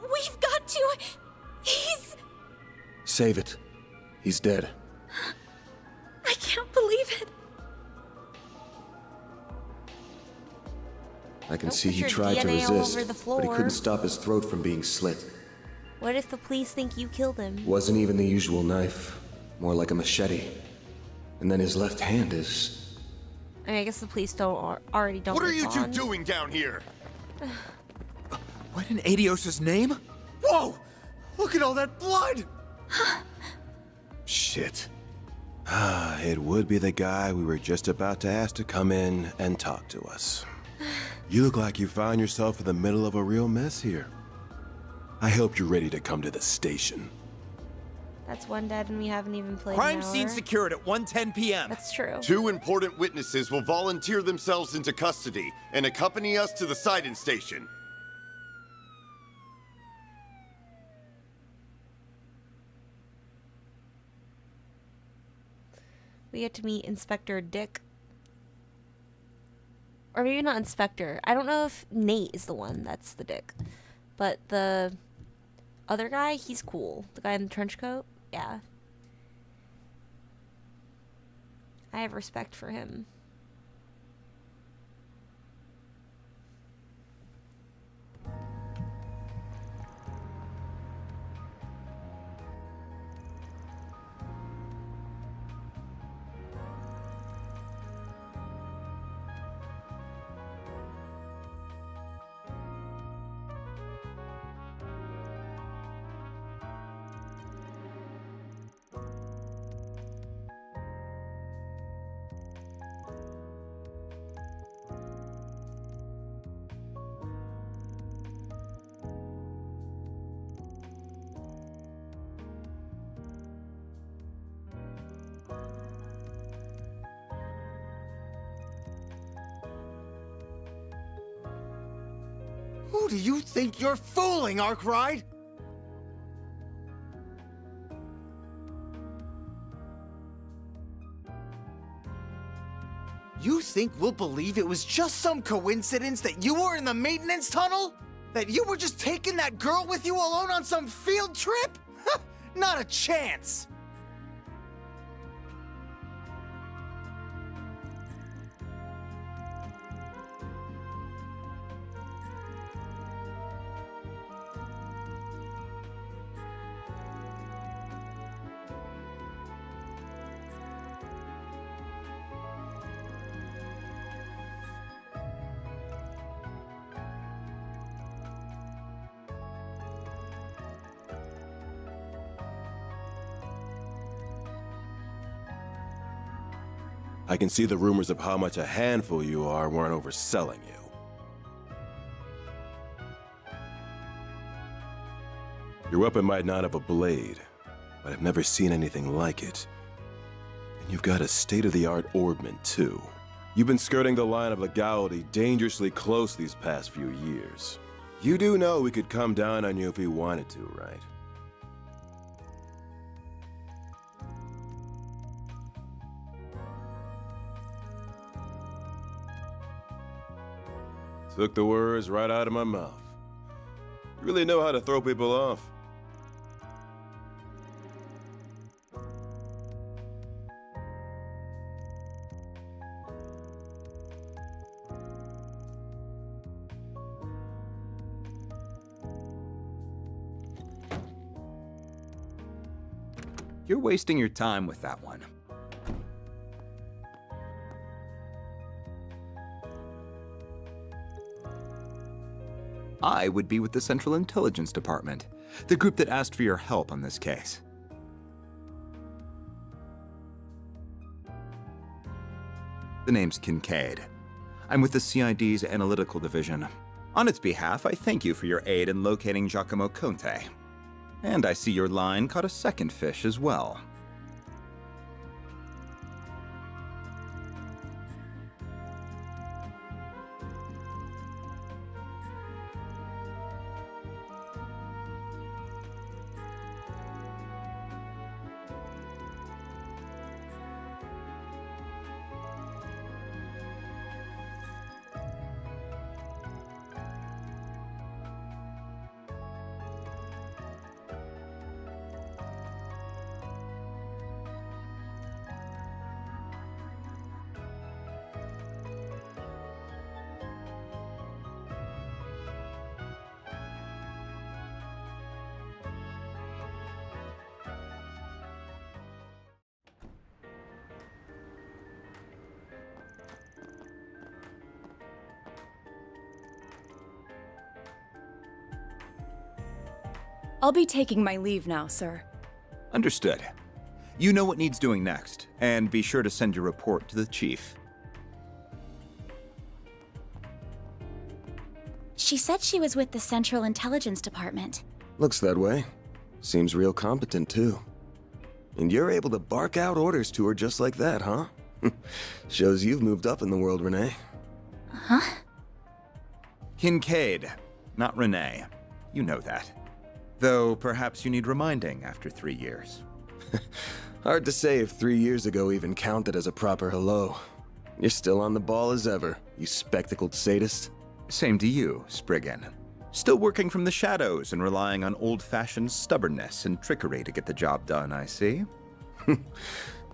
We've got to! He's... Save it. He's dead. I can't believe it! I can Don't see put he your tried to DNA all resist, over the but he floor. couldn't stop his throat from being slit. What if the police think you killed him? Wasn't even the usual knife, more like a machete. And then his left hand is... I mean, I guess the police already don't What are you two respond. doing down here? What in Adios' name? Whoa! Look at all that blood! Shit. It would be the guy we were just about to ask to come in and talk to us. You look like you found yourself in the middle of a real mess here. I hope you're ready to come to the station. That's one dead and we haven't even played Crime an hour. scene secured at 1:10 p.m. That's true. 2 important witnesses will volunteer themselves into custody and accompany us to the Sidon station. We get to meet Inspector Dick. Or maybe not Inspector. I don't know if Nate is the one that's the Dick. But the other guy, he's cool. The guy in the trench coat? Yeah. I have respect for him. Who do you think you're fooling, Arkride? You think we'll believe it was just some coincidence that you were in the maintenance tunnel? That you were just taking that girl with you alone on some field trip? Not a chance! I can see the rumors of how much a handful you are weren't overselling you. Your weapon might not have a blade, but I've never seen anything like it. And you've got a state-of-the-art orbman, too. You've been skirting the line of legality dangerously close these past few years. You do know we could come down on you if we wanted to, right? Took the words right out of my mouth. You really know how to throw people off. You're wasting your time with that one. I would be with the Central Intelligence Department, the group that asked for your help on this case. The name's Kincaid. I'm with the CID's Analytical Division. On its behalf, I thank you for your aid in locating Giacomo Conte. And I see your line caught a second fish as well. I'll be taking my leave now, sir. Understood. You know what needs doing next, and be sure to send your report to the chief. She said she was with the Central Intelligence Department. Looks that way. Seems real competent, too. And you're able to bark out orders to her just like that, huh? Shows you've moved up in the world, Renee. Huh? Kincaid, not Renee. You know that. Though perhaps you need reminding after 3 years. Hard to say if 3 years ago even counted as a proper hello. You're still on the ball as ever, you spectacled sadist. Same to you, Spriggan. Still working from the shadows and relying on old-fashioned stubbornness and trickery to get the job done, I see.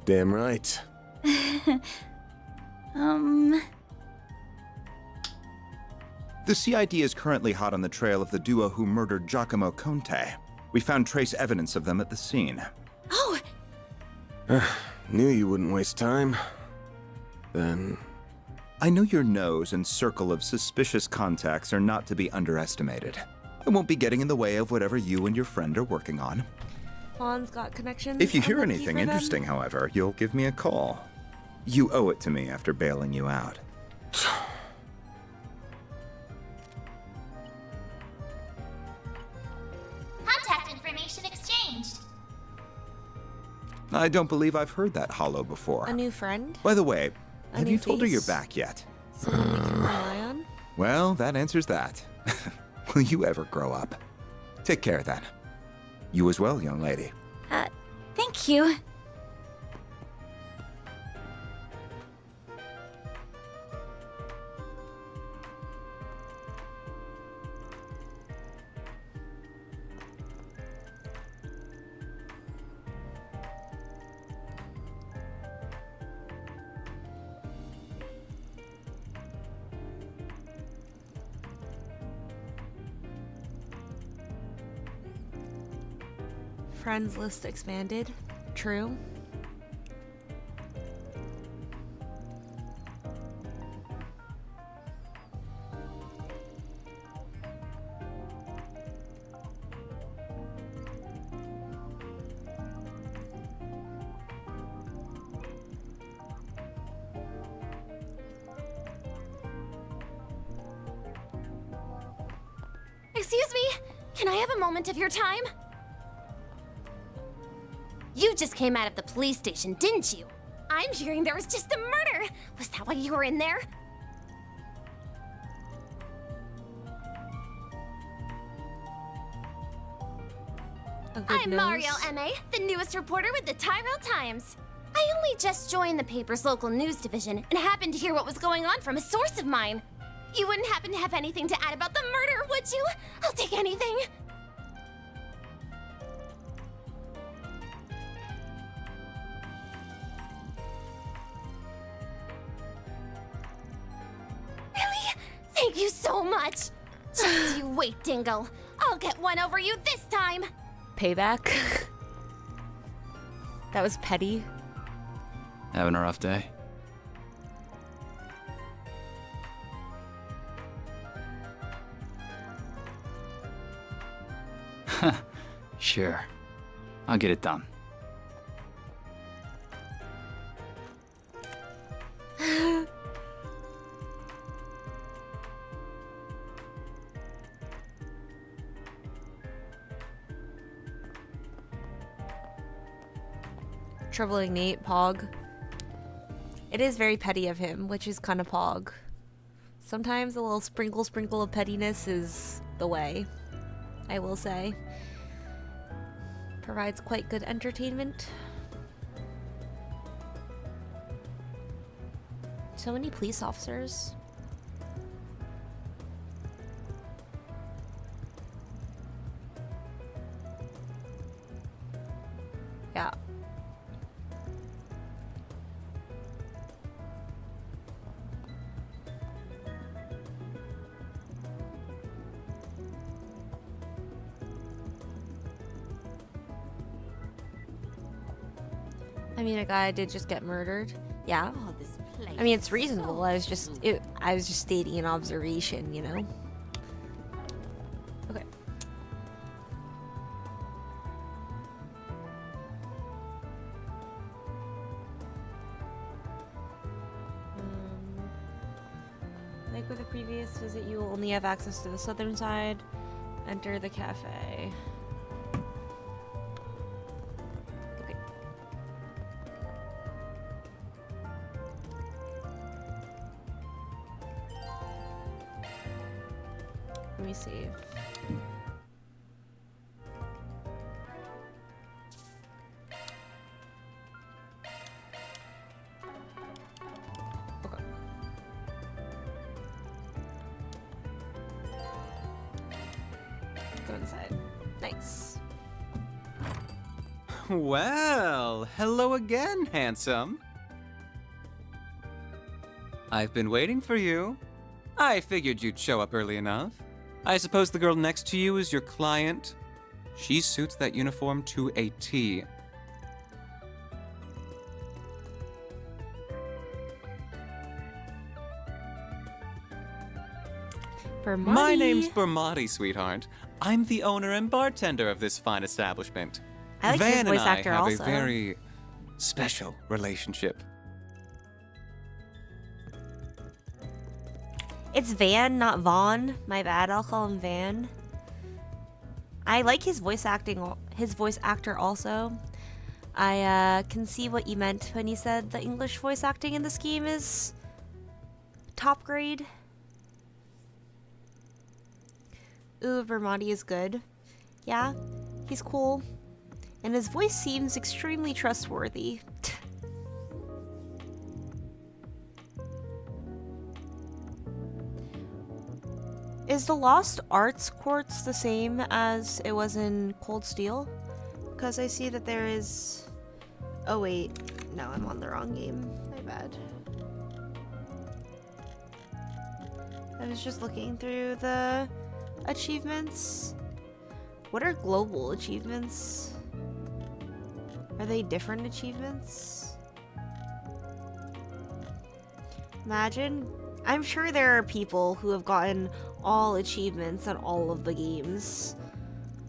Damn right. The CID is currently hot on the trail of the duo who murdered Giacomo Conte. We found trace evidence of them at the scene. Oh! Knew you wouldn't waste time. Then... I know your nose and circle of suspicious contacts are not to be underestimated. I won't be getting in the way of whatever you and your friend are working on. Juan's got connections. If you hear I'm lucky anything for them. interesting, however, you'll give me a call. You owe it to me after bailing you out. Contact information exchanged. I don't believe I've heard that hollow before. A new friend? By the way, A have new you told her you're face? back yet? Someone we can rely on? Well, that answers that. Will you ever grow up? Take care then. You as well, young lady. Thank you. Friends list expanded. True. Excuse me, can I have a moment of your time? You just came out of the police station, didn't you? I'm hearing there was just a murder. Was that why you were in there? I'm Mario M.A., the newest reporter with the Tyrell Times. I only just joined the paper's local news division and happened to hear what was going on from a source of mine. You wouldn't happen to have anything to add about the murder, would you? I'll take anything. Really? Thank you so much. Just you wait, Dingle. I'll get one over you this time. Payback. That was petty. Having a rough day? Sure. I'll get it done. Troubling Nate, Pog. It is very petty of him, which is kind of Pog. Sometimes a little sprinkle of pettiness is the way, I will say. Provides quite good entertainment. So many police officers. Yeah. I mean, a guy did just get murdered. Yeah. Oh, this place I mean, it's is reasonable. so I was just stating an observation, you know. Okay. Visit, you will only have access to the southern side. Enter the cafe. Okay. Let me save. Okay. Go inside. Nice. Well, hello again, handsome. I've been waiting for you. I figured you'd show up early enough. I suppose the girl next to you is your client? She suits that uniform to a T. My name's Bermati, sweetheart. I'm the owner and bartender of this fine establishment. I like Van his voice and I actor have also. a very special relationship. It's Van, not Vaughn. My bad. I'll call him Van. I like his voice actor also. I can see what you meant when you said the English voice acting in this game is top grade. Ooh, Vermonti is good. Yeah, he's cool. And his voice seems extremely trustworthy. Is the Lost Arts Quartz the same as it was in Cold Steel? Because I see that there is... Oh wait, no, I'm on the wrong game. My bad. I was just looking through the achievements. What are global achievements? Are they different achievements? Imagine. I'm sure there are people who have gotten all achievements on all of the games.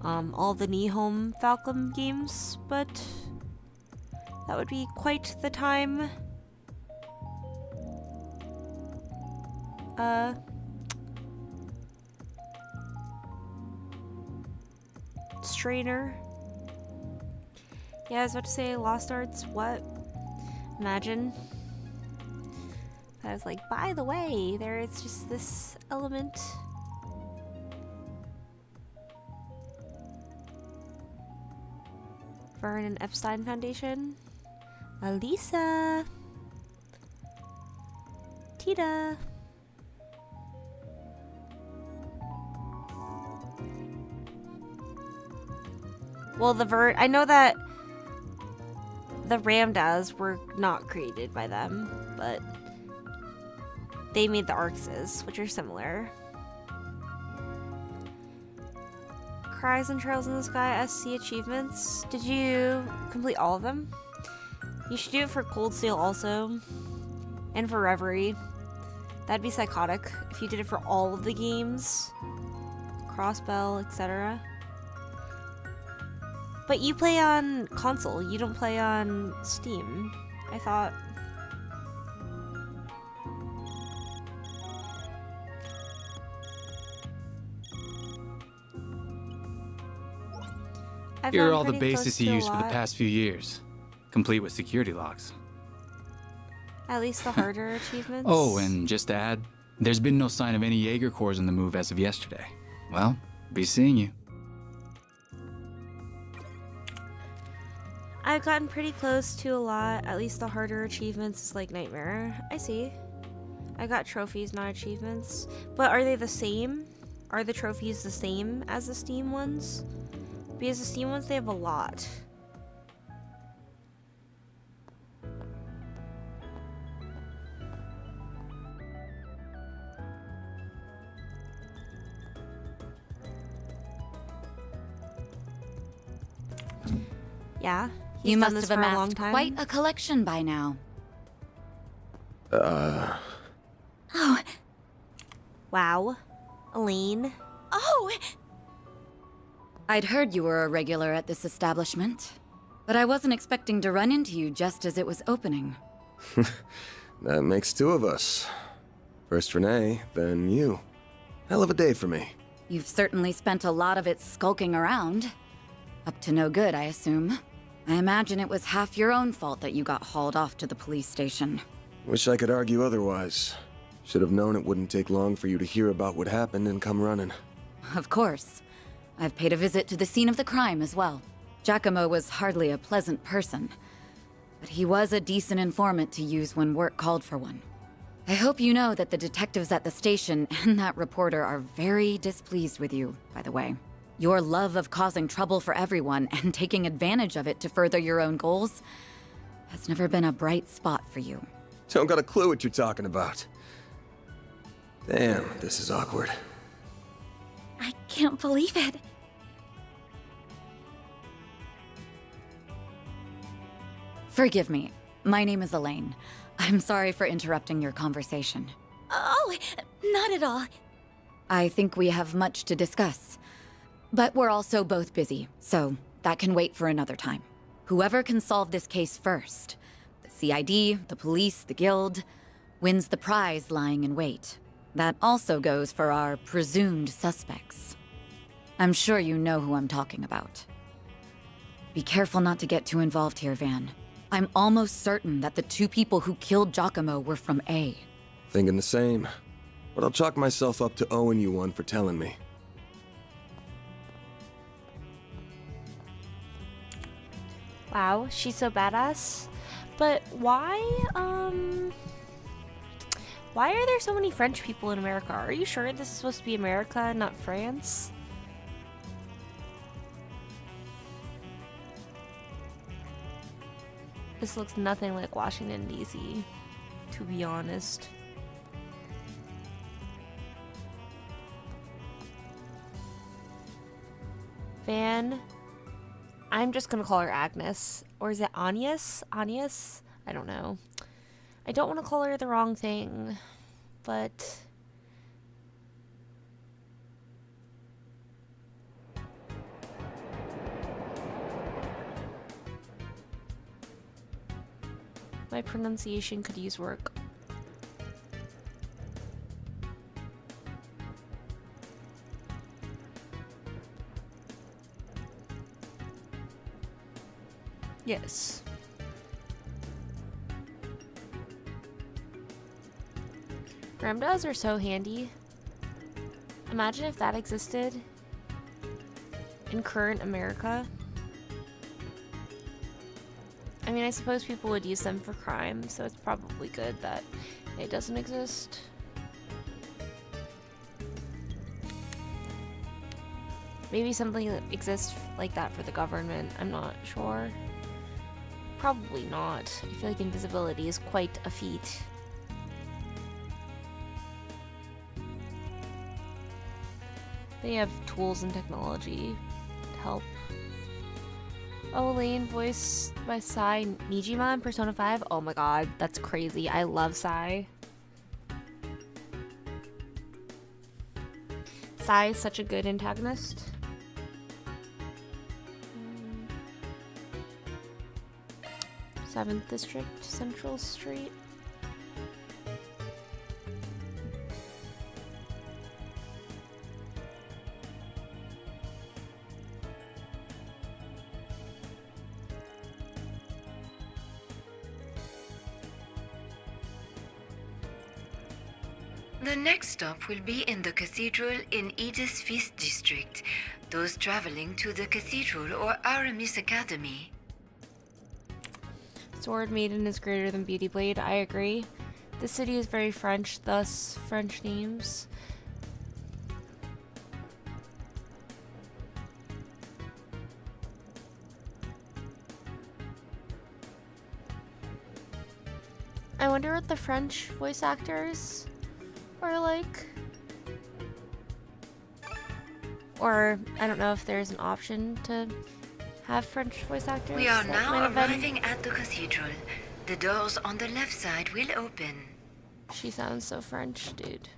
All the Nihome Falcon games, but that would be quite the time. Strainer. Yeah, I was about to say Lost Arts, what? Imagine. I was like, by the way, there is just this element. Vernon Epstein Foundation. Alisa. Tita. Well, I know that the Ramdas were not created by them, but they made the Arxes, which are similar. Cries and Trails in the Sky SC achievements. Did you complete all of them? You should do it for Cold Steel also. And for Reverie. That'd be psychotic if you did it for all of the games. Crossbell, etc. But you play on console, you don't play on Steam, I thought. Here are all the bases he used for the past few years, complete with security locks. At least the harder achievements. Oh, and just to add, there's been no sign of any Jaeger cores in the move as of yesterday. Well, be seeing you. I've gotten pretty close to a lot. At least the harder achievements is like Nightmare. I see. I got trophies, not achievements. But are they the same? Are the trophies the same as the Steam ones? Because the Steam ones, they have a lot. Yeah. You must have amassed quite a collection by now. Uh... Oh. Wow. Elaine. Oh! I'd heard you were a regular at this establishment, but I wasn't expecting to run into you just as it was opening. That makes two of us. First Renee, then you. Hell of a day for me. You've certainly spent a lot of it skulking around. Up to no good, I assume. I imagine it was half your own fault that you got hauled off to the police station. Wish I could argue otherwise. Should have known it wouldn't take long for you to hear about what happened and come running. Of course. I've paid a visit to the scene of the crime as well. Giacomo was hardly a pleasant person, but he was a decent informant to use when work called for one. I hope you know that the detectives at the station and that reporter are very displeased with you, by the way. Your love of causing trouble for everyone and taking advantage of it to further your own goals has never been a bright spot for you. Don't got a clue what you're talking about. Damn, this is awkward. I can't believe it. Forgive me. My name is Elaine. I'm sorry for interrupting your conversation. Oh, not at all. I think we have much to discuss. But we're also both busy, so that can wait for another time. Whoever can solve this case first, the CID, the police, the guild, wins the prize lying in wait. That also goes for our presumed suspects. I'm sure you know who I'm talking about. Be careful not to get too involved here, Van. I'm almost certain that the two people who killed Giacomo were from A. Thinking the same. But I'll chalk myself up to owing you one for telling me. Wow, she's so badass. But why are there so many French people in America? Are you sure this is supposed to be America, not France? This looks nothing like Washington, D.C., to be honest. Van, I'm just gonna call her Agnes. Or is it Agnes? Agnes? I don't know. I don't want to call her the wrong thing, but... my pronunciation could use work. Yes. Ramdas are so handy. Imagine if that existed in current America. I mean, I suppose people would use them for crime, so it's probably good that it doesn't exist. Maybe something that exists like that for the government, I'm not sure. Probably not. I feel like invisibility is quite a feat. They have tools and technology to help. Oh, Elaine, voiced by Sai Nijima in Persona 5. Oh my god, that's crazy. I love Sai. Sai is such a good antagonist. 7th District, Central Street. The next stop will be in the cathedral in Edith's 5th District. Those traveling to the cathedral or Aramis Academy. Sword Maiden is greater than Beauty Blade. I agree. The city is very French, thus French names. I wonder what the French voice actors are like. Or I don't know if there's an option to have French voice actors. We are That now might have been- arriving at the cathedral. The doors on the left side will open. She sounds so French, dude.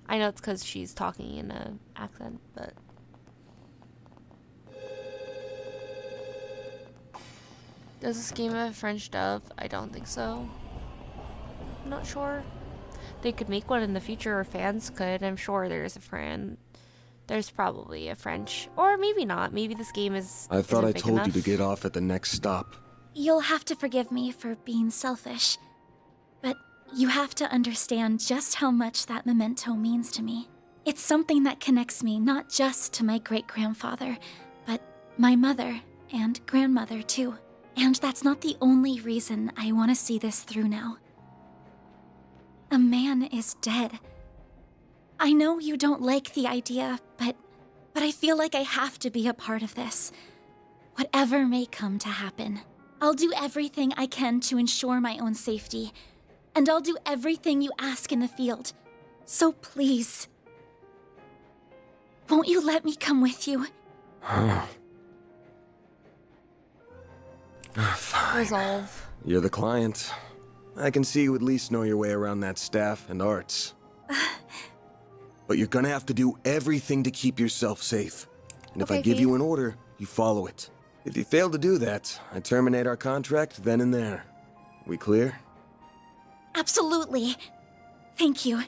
I know it's because she's talking in an accent, but... Does this game have a French dub? I don't think so. I'm not sure. they could make one in the future, or fans could. I'm sure there's probably a French, or maybe not. Maybe this game is. I thought I big told enough. you to get off at the next stop. You'll have to forgive me for being selfish, but you have to understand just how much that memento means to me. It's something that connects me not just to my great-grandfather, but my mother and grandmother too. And that's not the only reason I want to see this through now. A man is dead. I know you don't like the idea, but I feel like I have to be a part of this. Whatever may come to happen, I'll do everything I can to ensure my own safety, and I'll do everything you ask in the field. So please, won't you let me come with you? Fine. Resolve. You're the client. I can see you at least know your way around that staff and arts. But you're gonna have to do everything to keep yourself safe. And if I give you an order, you follow it. If you fail to do that, I terminate our contract then and there. We clear? Absolutely. Thank you.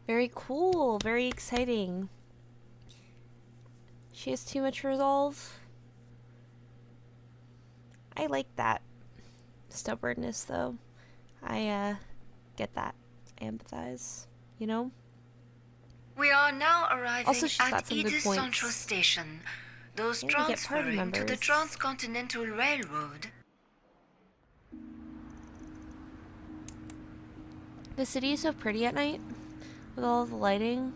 Very cool. Very exciting. She has too much resolve. I like that stubbornness, though. I get that. I empathize. You know? We are now arriving Also, she's got at some good Edith points. Central Station. Those And we get party transferring to the members. Transcontinental Railroad. The city is so pretty at night with all the lighting.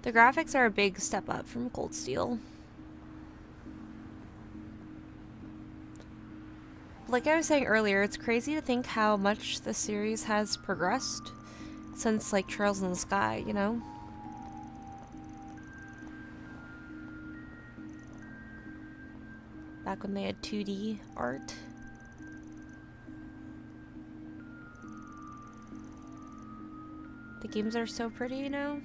The graphics are a big step up from Cold Steel. Like I was saying earlier, it's crazy to think how much the series has progressed since, like, Trails in the Sky, you know? Back when they had 2D art. The games are so pretty, you know?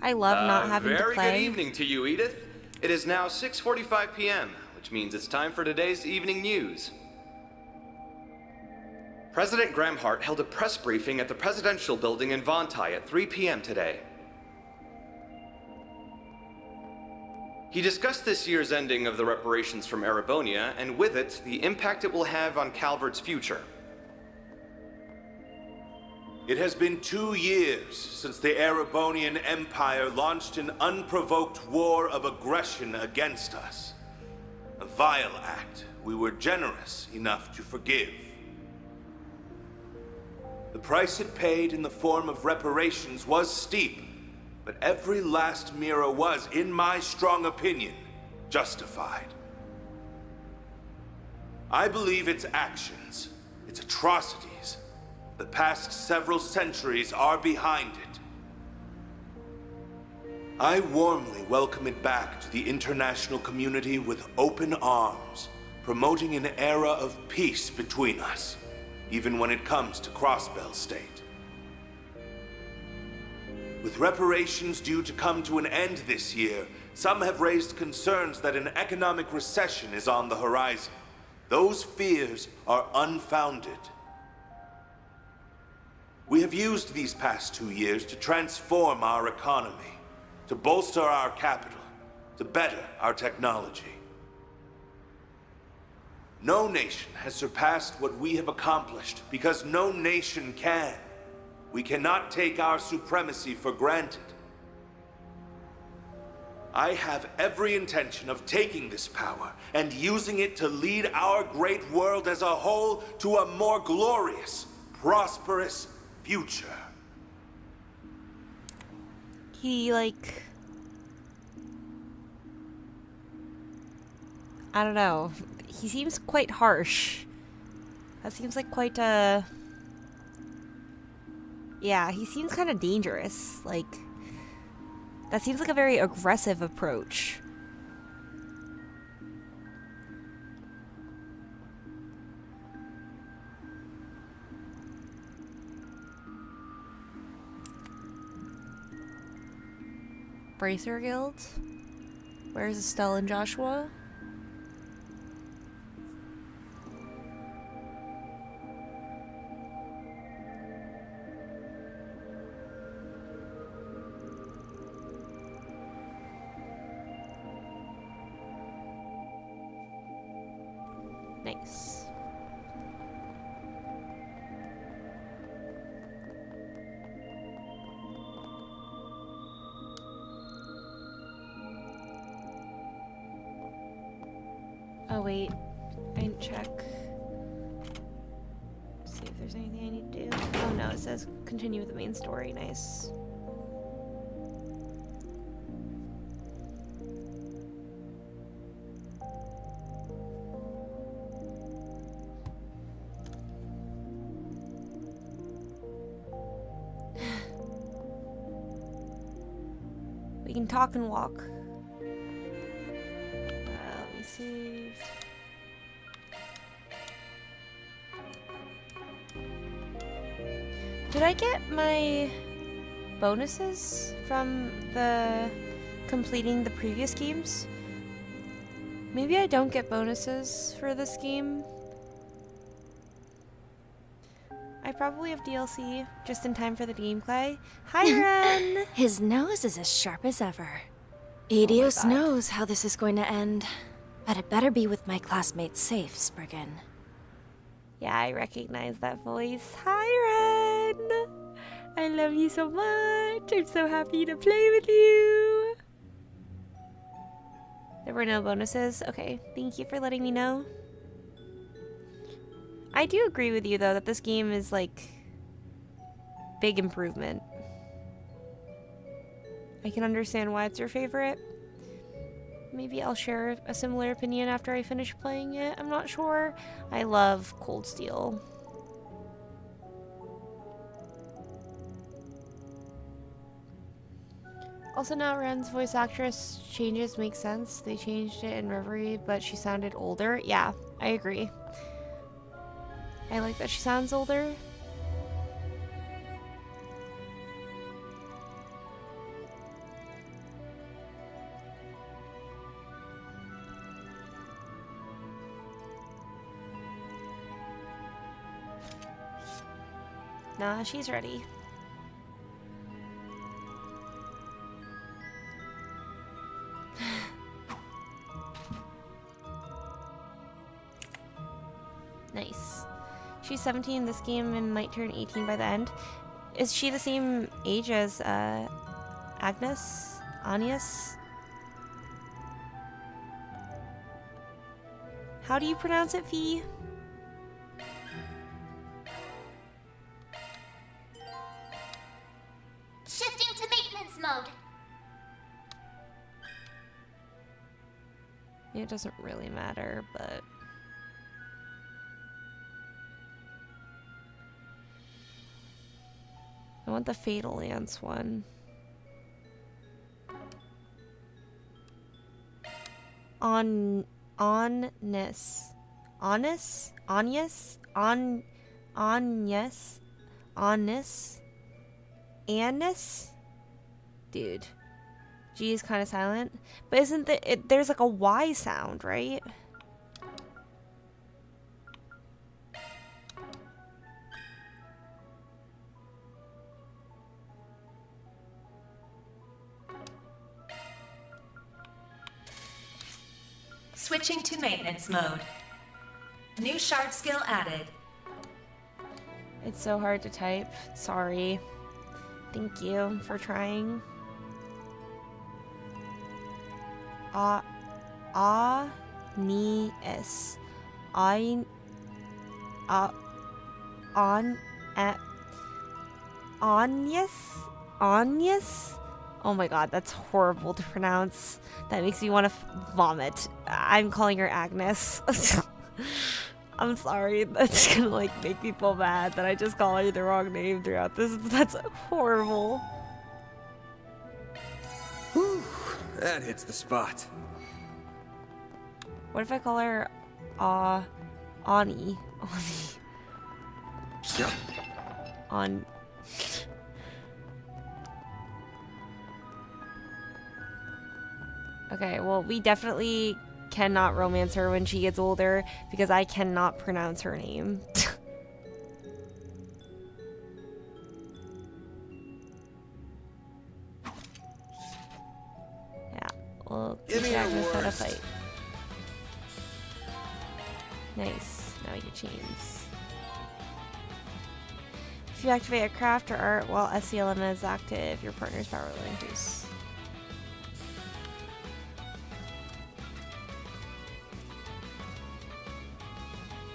I love not having to Very play. good evening to you, Edith. It is now 6:45 p.m., which means it's time for today's evening news. President Gramhart held a press briefing at the Presidential Building in Vontai at 3 p.m. today. He discussed this year's ending of the reparations from Erebonia, and with it, the impact it will have on Calvert's future. It has been 2 years since the Erebonian Empire launched an unprovoked war of aggression against us. A vile act we were generous enough to forgive. The price it paid in the form of reparations was steep, but every last mirror was, in my strong opinion, justified. I believe its actions, its atrocities, the past several centuries are behind it. I warmly welcome it back to the international community with open arms, promoting an era of peace between us, even when it comes to Crossbell State. With reparations due to come to an end this year, some have raised concerns that an economic recession is on the horizon. Those fears are unfounded. We have used these past 2 years to transform our economy, to bolster our capital, to better our technology. No nation has surpassed what we have accomplished because no nation can. We cannot take our supremacy for granted. I have every intention of taking this power and using it to lead our great world as a whole to a more glorious, prosperous future. He, like... I don't know. He seems quite harsh. That seems like quite, yeah, he seems kind of dangerous. Like, that seems like a very aggressive approach. Bracer Guild? Where's Estelle and Joshua? Nice. Oh wait, I didn't check. See if there's anything I need to do. Oh no, it says continue with the main story. Nice. We can talk and walk. Let me save. Did I get my bonuses from the completing the previous games? Maybe I don't get bonuses for this game. I probably have DLC just in time for the gameplay. Hi, Ren! His nose is as sharp as ever. Adios knows how this is going to end, but it better be with my classmates safe, Spriggan. Yeah, I recognize that voice. Hi, Ren! I love you so much. I'm so happy to play with you. There were no bonuses? Okay, thank you for letting me know. I do agree with you, though, that this game is, like, big improvement. I can understand why it's your favorite. Maybe I'll share a similar opinion after I finish playing it. I'm not sure. I love Cold Steel. Also, now Ren's voice actress changes make sense. They changed it in Reverie, but she sounded older. Yeah, I agree. I like that she sounds older. Nah, she's ready. Nice. She's 17 in this game and might turn 18 by the end. Is she the same age as Agnes? Agnes? How do you pronounce it, Fee? Shifting to maintenance mode. It doesn't really matter, but... I want the Fatal Lance one. Honest. Honest? Honest? Honest? Honest? Annis? Dude. G is kind of silent. But isn't there's like a Y sound, right? Switching to maintenance mode. New shard skill added. It's so hard to type. Sorry. Thank you for trying. Anies. Agnes? Oh my god, that's horrible to pronounce. That makes me want to vomit. I'm calling her Agnes. I'm sorry. That's gonna like make me feel bad that I just call her the wrong name throughout this. That's horrible. Whew, that hits the spot. What if I call her Ani? Yeah. On. Okay, well, we definitely cannot romance her when she gets older because I cannot pronounce her name. Yeah, we'll teach Agnes how to fight. Nice. Now we get chains. If you activate a craft or art while SCLM is active, your partner's power will increase.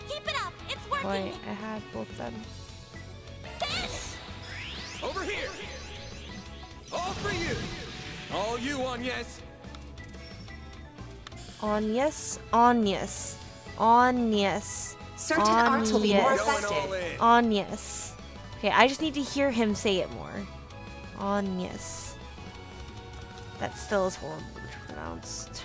Keep it up! It's working! Boy, I had both of them. Over here! All for you! All you on yes! On yes, on yes, on yes. Certain on arts will be more yes, effective. On yes. Okay, I just need to hear him say it more. On yes. That still is horribly pronounced.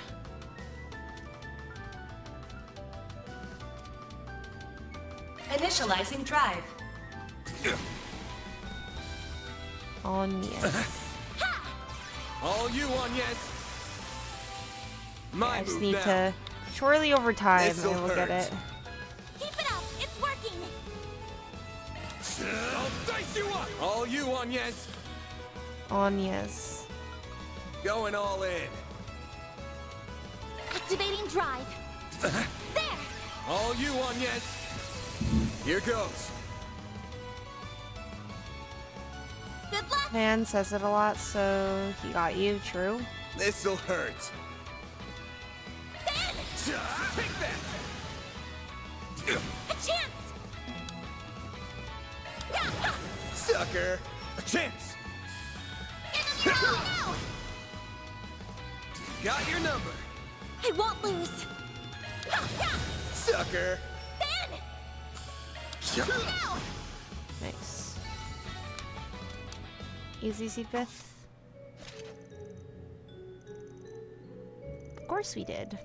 Initializing drive. On yes. All you on yes! I just need to surely over time This'll I will get hurt. it. Keep it up! It's working! I'll dice you up! All you on yes! On yes. Going all in. Activating drive. There! All you on yes! Here goes. Good luck! Man says it a lot, so he got you, true. This'll hurt. Take that! A chance! Sucker! A chance! Got your number. I won't lose! Sucker! Nice. Easy Seepith. Of course we did.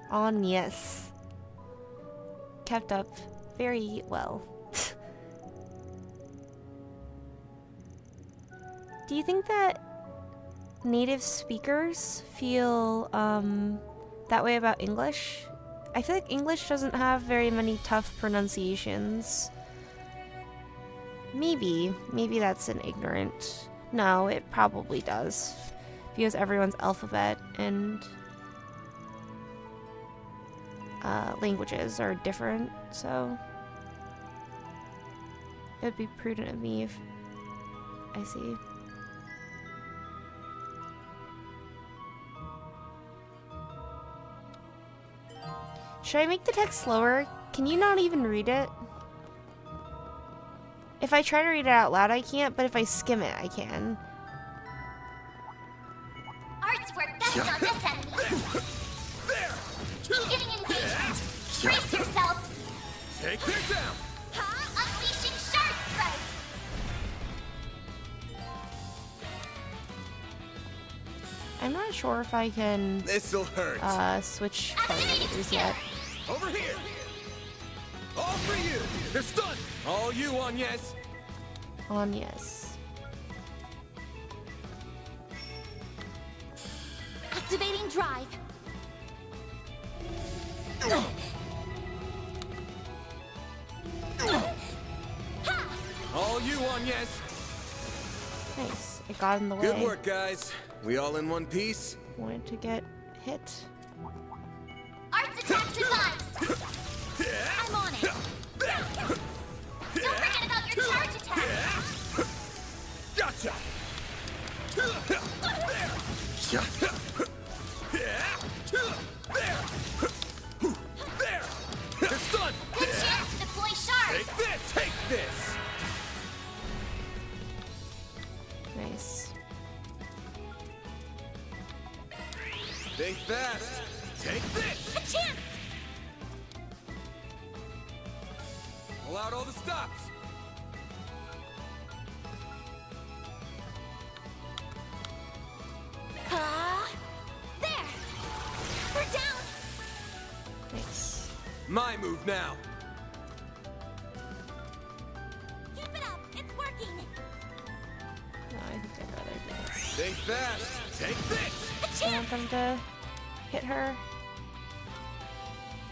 On yes. Kept up very well. Do you think that native speakers feel that way about English? I feel like English doesn't have very many tough pronunciations. Maybe that's an ignorant. No, it probably does. Because everyone's alphabet and languages are different, so it would be prudent of me if I see. Should I make the text slower? Can you not even read it? If I try to read it out loud, I can't, but if I skim it, I can. Arts work best on this enemy. Beginning engagement. Brace yourself. Take her down. Unleashing Shard Strike. I'm not sure if I can This'll hurt. Switch colors yet. Over here. All for you. They're stunned. All you on yes. On yes. Activating drive. All you on yes. Nice. It got in the way. Good work, guys. We all in one piece? Wanted to get hit. Arts attacks advised. I'm on it. Don't forget about your charge attack. Gotcha. There. They're stunned. Good chance to deploy shards. Take this. Take this. Nice. Think fast. Take this. A chance. Pull out all the stops. There. We're down. Nice. My move now. Keep it up. It's working. No, I think I'd rather do this. Think fast. Take this. I want them to hit her.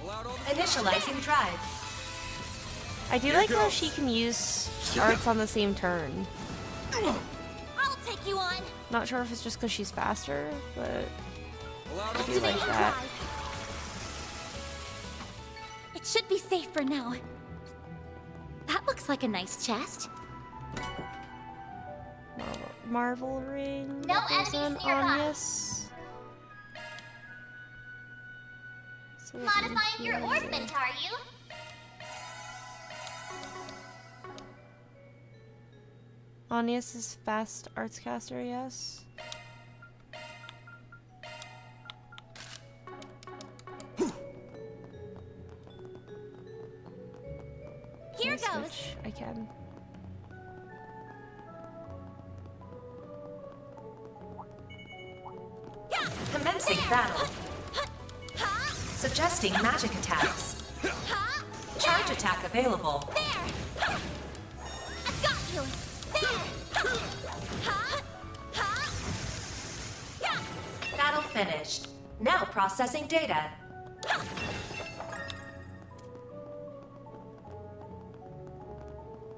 Pull out all the Initializing drive. I do like how she can use arts on the same turn. I'll take you on. Not sure if it's just because she's faster, but Pull out I all do the like that. It should be safe for now. That looks like a nice chest. Marvel ring. No enemies nearby. Yes. So Modifying your orbit, are you? Anius is fast arts caster, yes. Here Can I goes. switch? I can. Commencing battle. Suggesting magic attacks. Charge attack available. There! I've got you! There! Battle finished. Now processing data.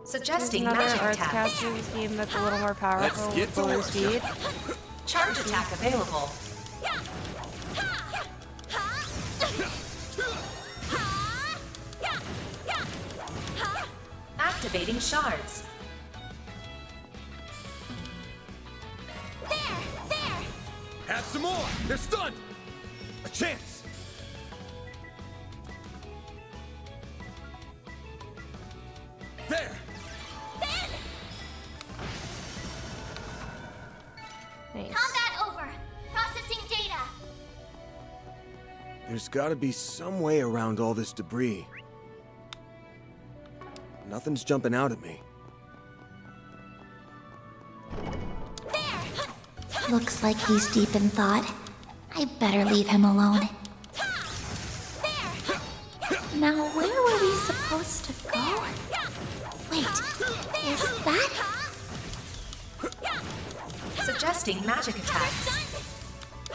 Suggesting There's another magic arts attack. caster in this game that's a little more powerful Let's get with to lower work. speed. Charge attack available. Activating shards. Have some more! They're stunned! A chance! There! Nice. Combat over! Processing data! There's gotta be some way around all this debris. Nothing's jumping out at me. Looks like he's deep in thought. I better leave him alone. Now, where were we supposed to go? Wait, is that? Suggesting magic attacks.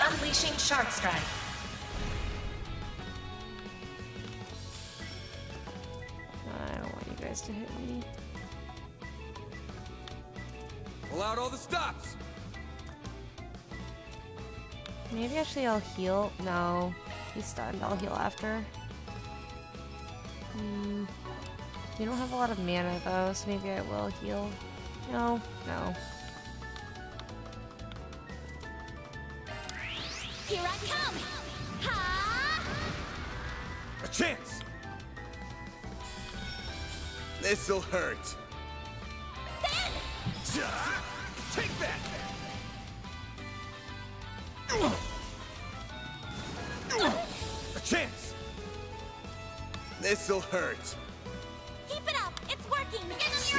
Unleashing shard strike. I don't want you guys to hit me. Pull out all the stops! Maybe actually I'll heal. No, he's stunned. I'll heal after. We don't have a lot of mana though, so maybe I will heal. No. Here I come! Ha! A chance! This'll hurt. Take that! A chance! This'll hurt. Keep it up! It's working!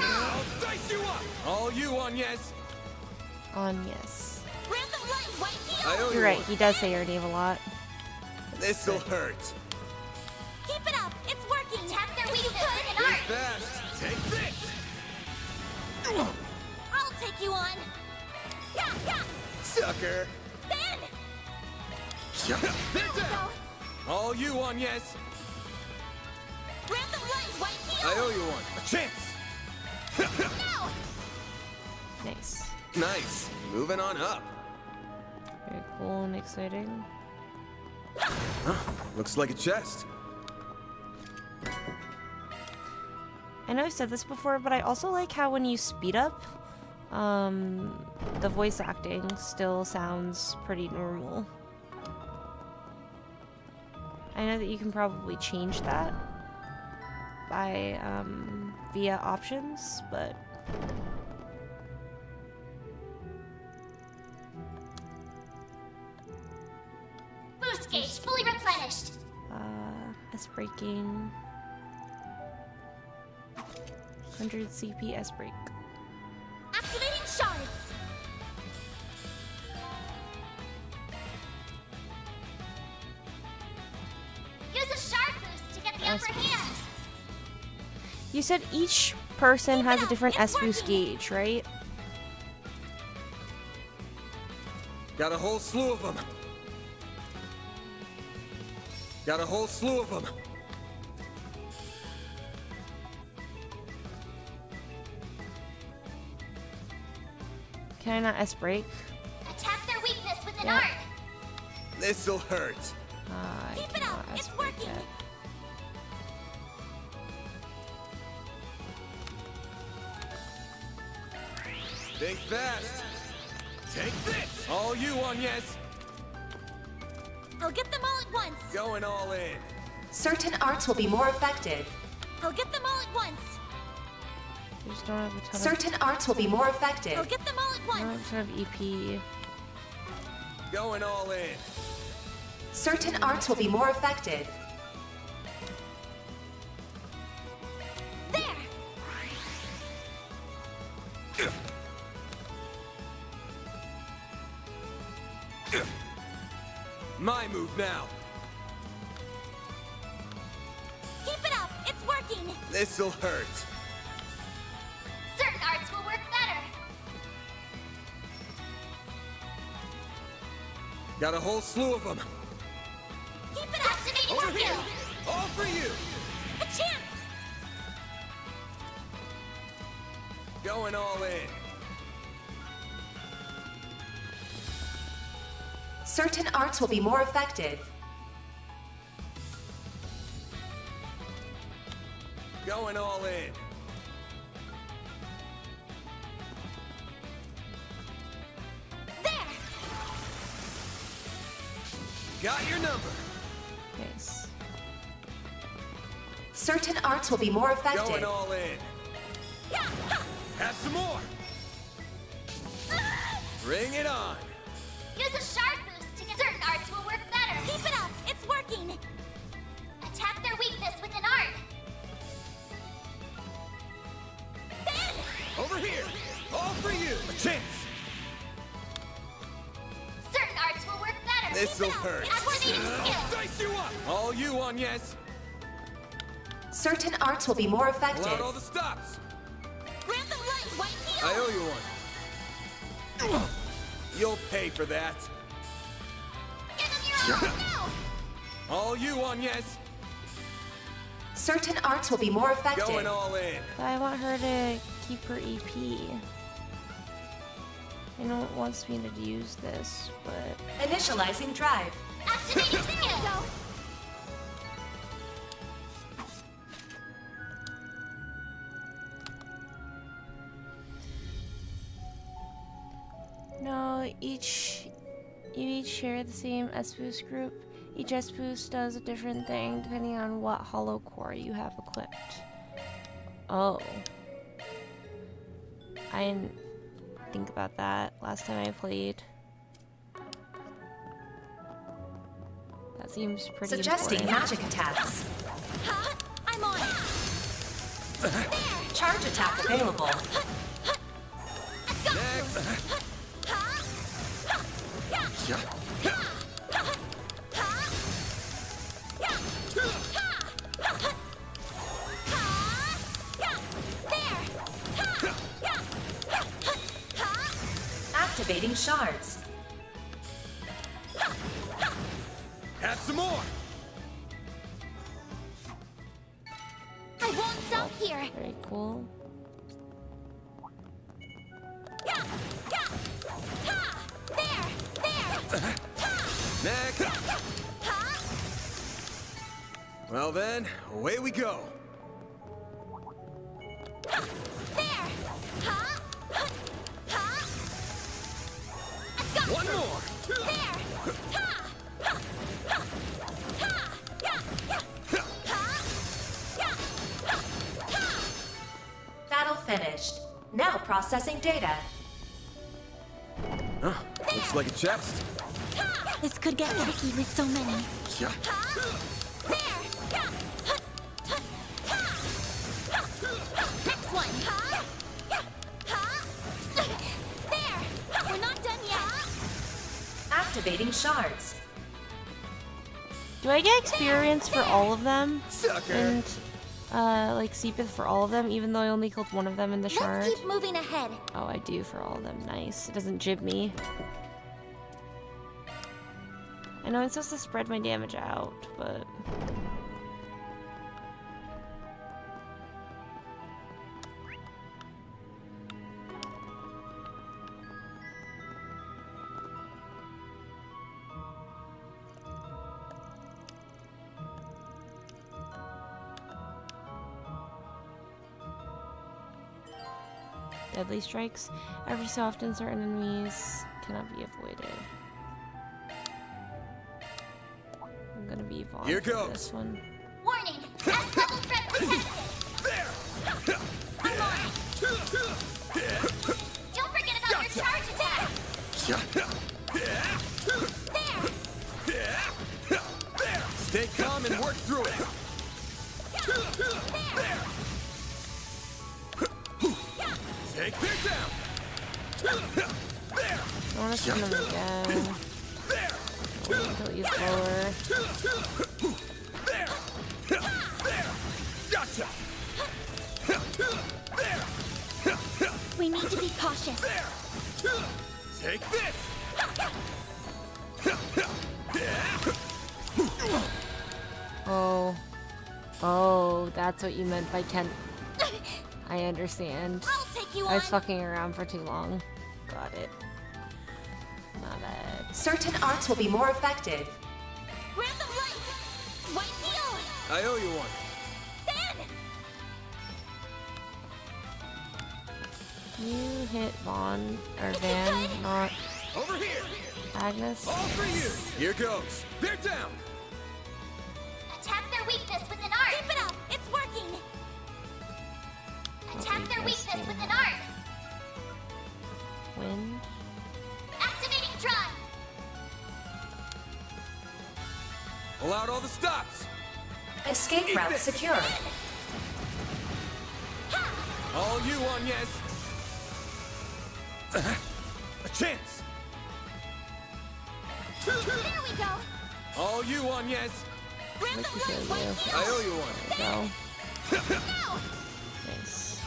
I'll dice you up! All you, Agnes! Yes. Random light, white I heel! owe You're you right, one. he does say your name a lot. This'll hurt. Keep it up! It's working! Attack their weakness with an Think art! fast. Take this! I'll take you on! Yeah! Sucker! Ben! They're down! All you, Agnes! Random light, white heel! I owe you one. A chance! No! Nice. Nice. Moving on up. Very cool and exciting. Looks like a chest. I know I've said this before, but I also like how when you speed up, the voice acting still sounds pretty normal. I know that you can probably change that by via options, but Boost gauge fully replenished! S breaking 100 CP S break. Activating shards! Use a shard boost to get the upper hand! You said each person has a different S boost gauge, right? Got a whole slew of them. Got a whole slew of them. Can I not S break? Attack their weakness with an Yeah. art! This'll hurt. I Keep it up! cannot It's S break working! yet. Think fast. Take this! All you on, yes. I'll get them all at once. Going all in. Certain arts will be more effective. I'll get them all at once. I just don't have a ton Certain arts will be more effective. I'll get them all at I don't once. have a ton of EP. Going all in. Certain arts will be more effective. There. My move now. Keep it up. It's working. This'll hurt. Certain arts will work better. Got a whole slew of them. Keep it up. Activating Over here. skill. All for you. A chance. Going all in. Certain arts will be more effective. Going all in. There. Got your number. Nice. Certain arts will be more effective. Going all in. Have some more. Bring it on. Use a shard boost to get certain arts will work better. Keep it up. It's working. Attack their weakness with an art. Then. Over here. All for you. A chance. Certain arts will work better. This'll Keep it up. hurt. Activating skill. I'll dice you up. All you on, yes. Certain arts will be more Pull effective. out all the stops. Grant them light, white heel. I owe you one. You'll pay for that. Give them your all now. All you on, yes. Certain arts will be more effective. Going all in. But I want her to keep her EP. I know it wants me to use this, but... Initializing drive. Activating skill. Go. No, you each share the same S-Boost group. Each S-Boost does a different thing depending on what hollow core you have equipped. Oh. I didn't think about that last time I played. That seems pretty Suggesting important. magic attacks. Huh? I'm on it. There. Charge attack available. Next. Activating shards. Have some more. I won't stop here. Very cool. Next. Well then, away we go. One more. Battle finished. Now processing data. Huh, looks like a chest. This could get tricky with so many. Yeah. Next one. There. We're not done yet. Activating shards. Do I get experience for all of them? Sucker. And, like, Seepeth for all of them, even though I only killed one of them in the shard? Let's keep moving ahead. Oh, I do for all of them. Nice. It doesn't jib me. I know I'm supposed to spread my damage out, but... Deadly strikes. Every so often, certain enemies cannot be avoided. I'm gonna be Vaughn Here for goes. this one. Warning! S-level threat detected! I'm on it! Don't forget about your charge attack! There! Stay calm and work through it. Take her down. I want to send him again. Until he's lower. Gotcha. We need to be cautious. Take this. Oh. Oh, that's what you meant by Ken. I understand. I'll take you I was on. fucking around for too long. Got it. Not bad. Certain arts will be more effective. Grab the light! White heel! I owe you one. You hit Vaughn or Van, not Over here. Agnes. All for you. Here goes. They're down. Attack their weakness with an art! Keep it up! It's working! Attack their weakness with an art! Wind. Activating drive! Pull out all the stops. Escape route secured. All you on, yes. A chance. There we go! All you on, yes. Grab the light! White heel! I owe you one. There we go. Now! Nice.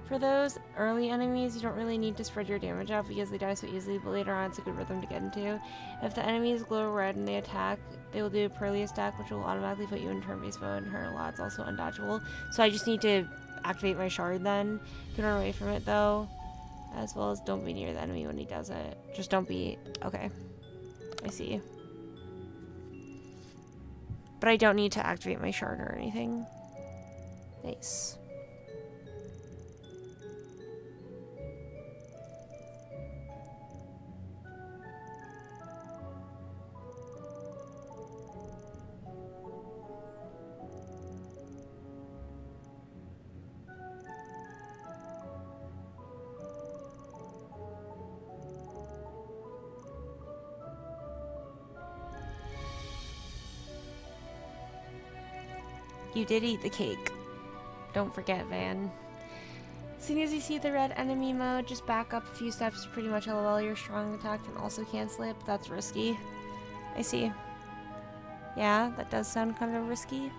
For those early enemies, you don't really need to spread your damage out because they die so easily, but later on it's a good rhythm to get into. If the enemies glow red and they attack, they will do a Pearly stack, which will automatically put you in turn-based mode, and her lot's also undodgeable. So I just need to activate my shard then. You can run away from it though, as well as don't be near the enemy when he does it. Just don't be... Okay. I see. But I don't need to activate my shard or anything. Nice. You did eat the cake. Don't forget, Van. As soon as you see the red enemy mode, just back up a few steps. Pretty much LOL, your strong attack can also cancel it, but that's risky. I see. Yeah, that does sound kind of risky.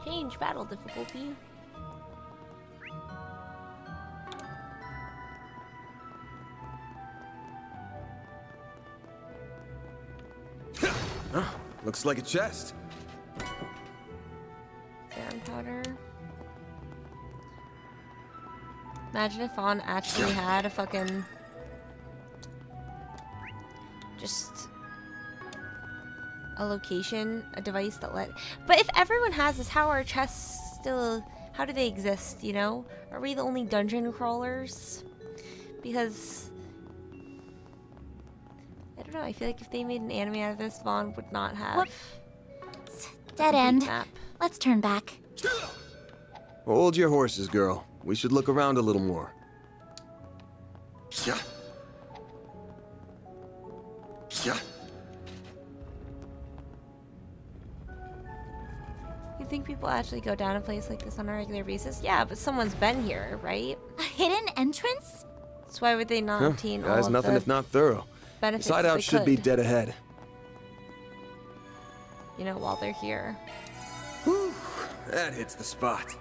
Change battle difficulty. Looks like a chest. Serum powder. Imagine if Vaughn actually had a fucking... just... a location, a device that let... But if everyone has this, how are chests still... how do they exist, you know? Are we the only dungeon crawlers? Because... I don't know, I feel like if they made an anime out of this, Vaughn would not have... Dead end. Map. Let's turn back. Hold your horses, girl. We should look around a little more. Yeah. Yeah. You think people actually go down a place like this on a regular basis? Yeah, but someone's been here, right? A hidden entrance? So why would they not obtain all Guys, of nothing the if not thorough. benefits Side that out they should be could, dead ahead. you know, while they're here? Whew, that hits the spot.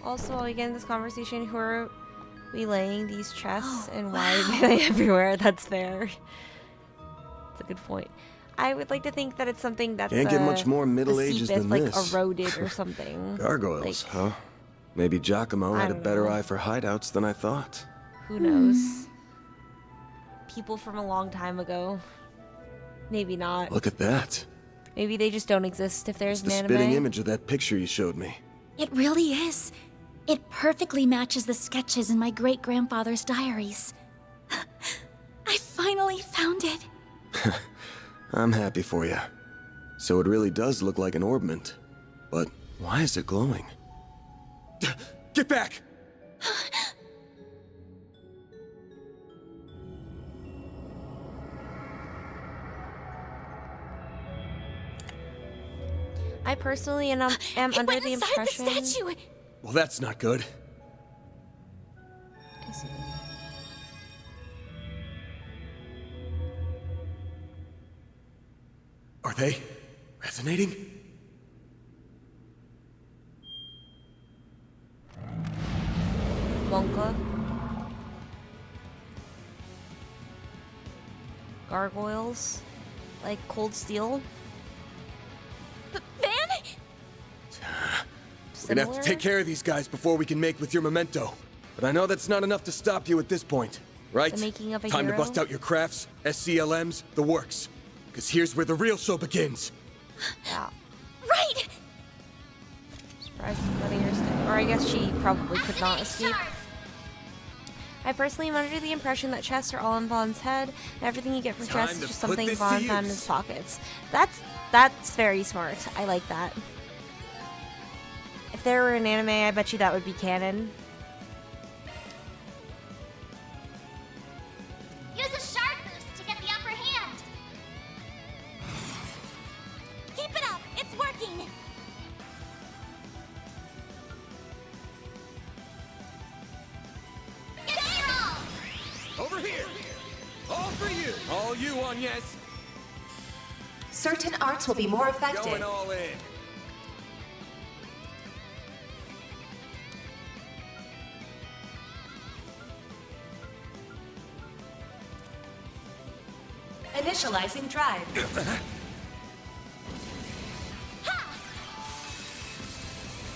Also, while we get in this conversation, who are we laying these chests and why are they everywhere? That's fair. That's a good point. I would like to think that it's something that's Can't get much more Middle the Ages seepage, than like, this. eroded or something. Gargoyles, Like, huh? Maybe Giacomo I had a don't better know. eye for hideouts than I thought. Who knows? People from a long time ago. Maybe not. Look at that. Maybe they just don't exist if there's The an spitting anime. image of that picture you showed me. It really is. It perfectly matches the sketches in my great-grandfather's diaries. I finally found it. I'm happy for you. So it really does look like an orbment. But why is it glowing? Get back! I personally am under the impression. The statue. Well, that's not good. I see. Are they resonating? Wonka. Gargoyles. Like cold steel. Van? We're gonna have to take care of these guys before we can make with your memento. But I know that's not enough to stop you at this point, right? The making of a Time hero? to bust out your crafts, SCLMs, the works. Because here's where the real show begins. Yeah. Right! Surprised she's letting her escape. Or I guess she probably could not escape. I personally am under the impression that chests are all in Vaughn's head, and everything you get from chests is just something Vaughn found in his pockets. That's very smart. I like that. If there were an anime, I bet you that would be canon. Use a shard boost to get the upper hand. Keep it up. It's working. Over here! All for you! All you on yes! Certain arts will be more effective. Going all in. Initializing drive.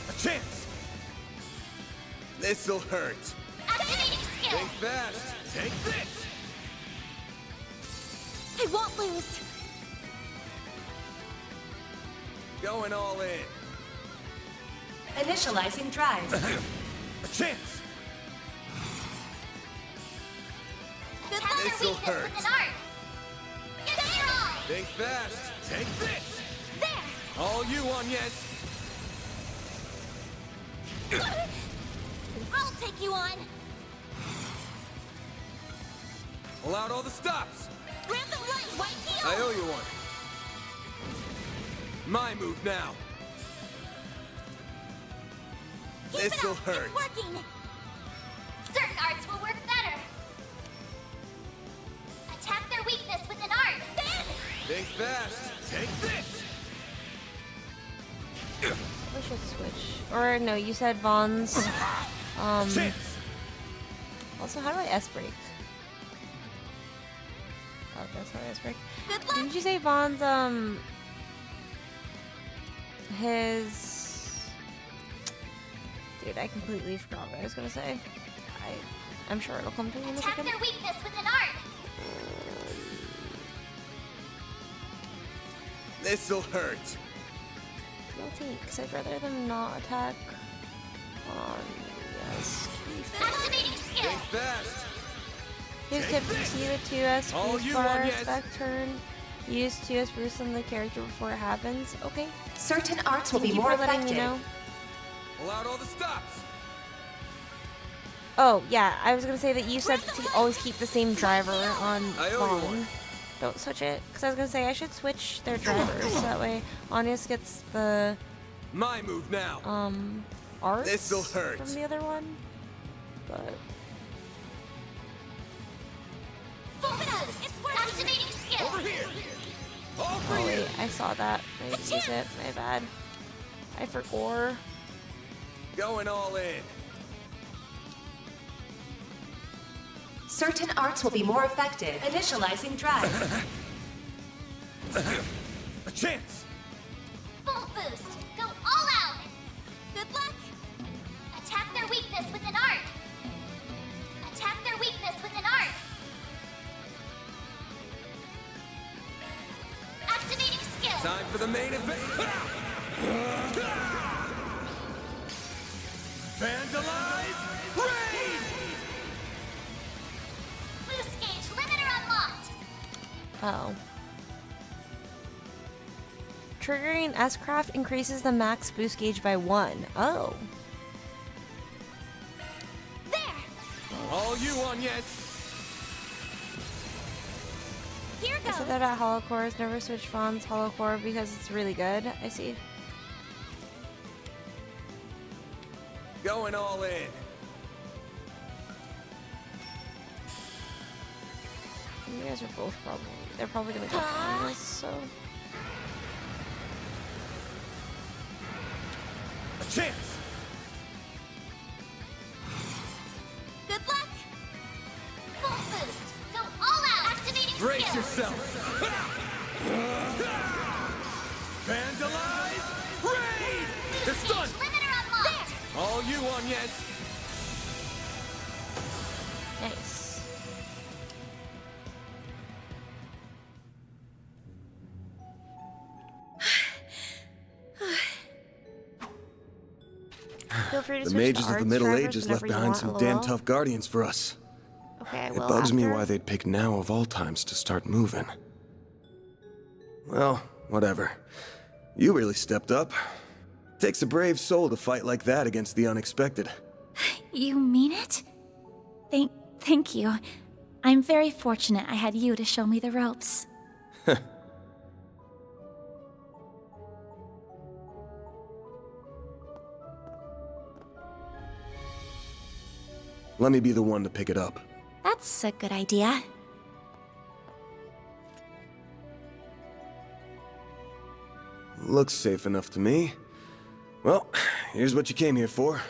A chance! This'll hurt. Activating skill. Think fast. Take this! I won't lose. Going all in. Initializing drive. A chance! This'll hurt. With an art. Get it all. Think fast. Take this! There. All you on yes! I'll take you on. Pull out all the stops! Grab the right, white heel. I owe you one. My move now. Keep it This'll up. hurt. It's working. Certain arts will work better. Attack their weakness with an art. Then. Think fast. Take this! We should switch. Or no, you said Vaughn's. Chance! Also, how do I S-break? Oh, that's how I S-break. Good luck. Didn't you say Vaughn's, his... Dude, I completely forgot what I was gonna say. I'm sure it'll come to me in a Attack second. their weakness with an art. This'll hurt. Guilty, because I'd rather them not attack on... Yes. Activating skill. Think fast. Here's tip, you see the 2S All boost you bar on, yes. back turn. Use 2S boost on the character before it happens. Okay. Certain arts will Thank be you more for letting effective. me know. Pull out all the stops! Oh, yeah, I was gonna say that you said to always keep the same driver on I owe you Vaughn. one. Don't switch it, because I was gonna say I should switch their drivers, so that way Anius gets the, My move now. arts This'll hurt. from the other one, but... It's working. Activating skill. Over here! All for Oh you! wait, I saw that. I didn't use it, my bad. I forgot. Going all in. Certain arts will be more effective. Initializing drive. A chance! Full boost! Go all out! Good luck! Attack their weakness with an art! Attack their weakness with an art! Activating skill! Time for the main event! Vandalize! Raid! Boost gauge limiter unlocked! Oh. Triggering S-Craft increases the max boost gauge by 1. Oh. All you on, yes. Here I said that at Hollow Cores, never switch fonts Hollow Core because it's really good. I see. Going all in. You guys are both probably. They're probably gonna go on this, so. A chance! Good luck! Full boost! Go all out! Activating Brace skill! yourself! Vandalize! Raid! It's done! Limiter unlocked! All you on, yes. Nice. Feel free to The switch mages to of the arts Middle drivers Ages whenever left you behind want, some damn lol. tough guardians for us. Okay, It well, bugs me after- why they'd pick now of all times to start moving. Well, whatever. You really stepped up. Takes a brave soul to fight like that against the unexpected. You mean it? Thank you. I'm very fortunate I had you to show me the ropes. Let me be the one to pick it up. That's a good idea. Looks safe enough to me. Well, here's what you came here for.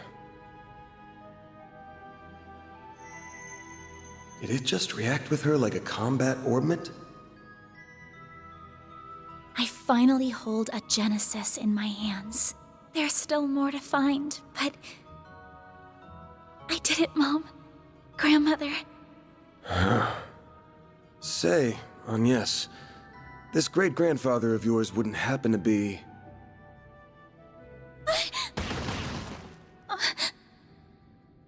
Did it just react with her like a combat orbment? I finally hold a Genesis in my hands. There's still more to find, but... I did it, Mom. Grandmother. Say, Agnes, this great-grandfather of yours wouldn't happen to be...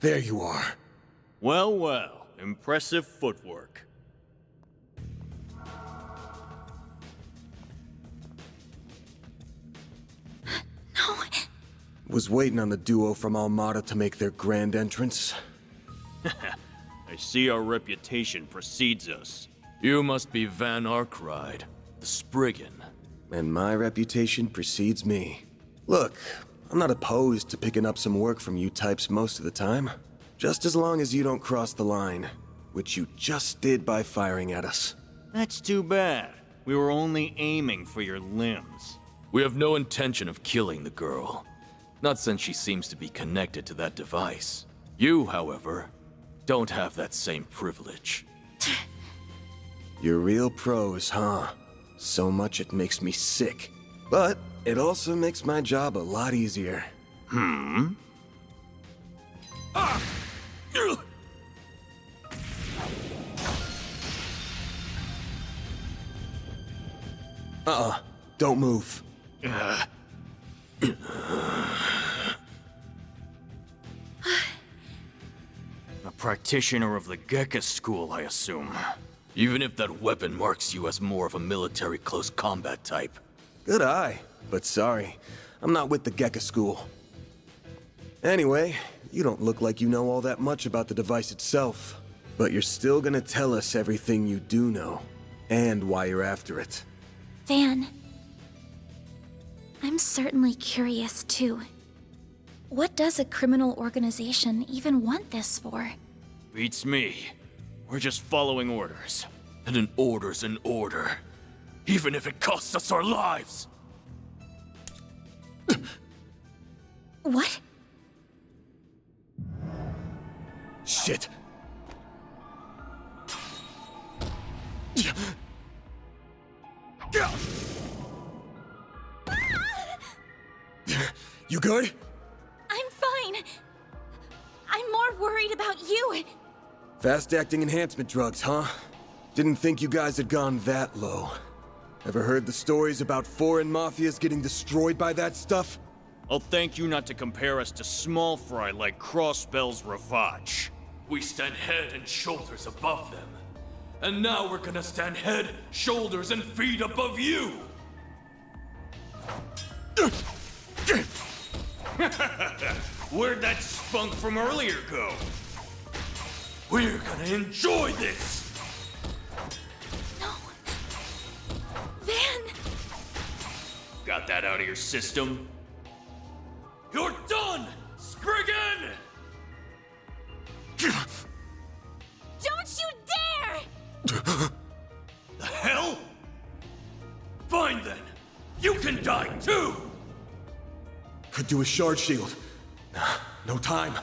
There you are. Well, well. Impressive footwork. No. Was waiting on the duo from Almada to make their grand entrance. I see our reputation precedes us. You must be Van Arkride, the Spriggan. And my reputation precedes me. Look, I'm not opposed to picking up some work from you types most of the time. Just as long as you don't cross the line, which you just did by firing at us. That's too bad. We were only aiming for your limbs. We have no intention of killing the girl. Not since she seems to be connected to that device. You, however, don't have that same privilege. You're real pros, huh? So much it makes me sick. But it also makes my job a lot easier. Don't move. A practitioner of the Gekka school, I assume. Even if that weapon marks you as more of a military close combat type. Good eye, but sorry. I'm not with the Gekka school. Anyway, you don't look like you know all that much about the device itself. But you're still gonna tell us everything you do know. And why you're after it. Van. I'm certainly curious, too. What does a criminal organization even want this for? Beats me. We're just following orders. And an order's an order. Even if it costs us our lives! What? Shit. You good? I'm fine. I'm more worried about you. Fast-acting enhancement drugs, huh? Didn't think you guys had gone that low. Ever heard the stories about foreign mafias getting destroyed by that stuff? I'll thank you not to compare us to small fry like Crossbell's Ravage. We stand head and shoulders above them. And now we're gonna stand head, shoulders, and feet above you! Where'd that spunk from earlier go? We're gonna enjoy this! Van! Got that out of your system? You're done, Spriggan! Don't you dare! The hell? Fine then. You can die too! Could do a shard shield. No time.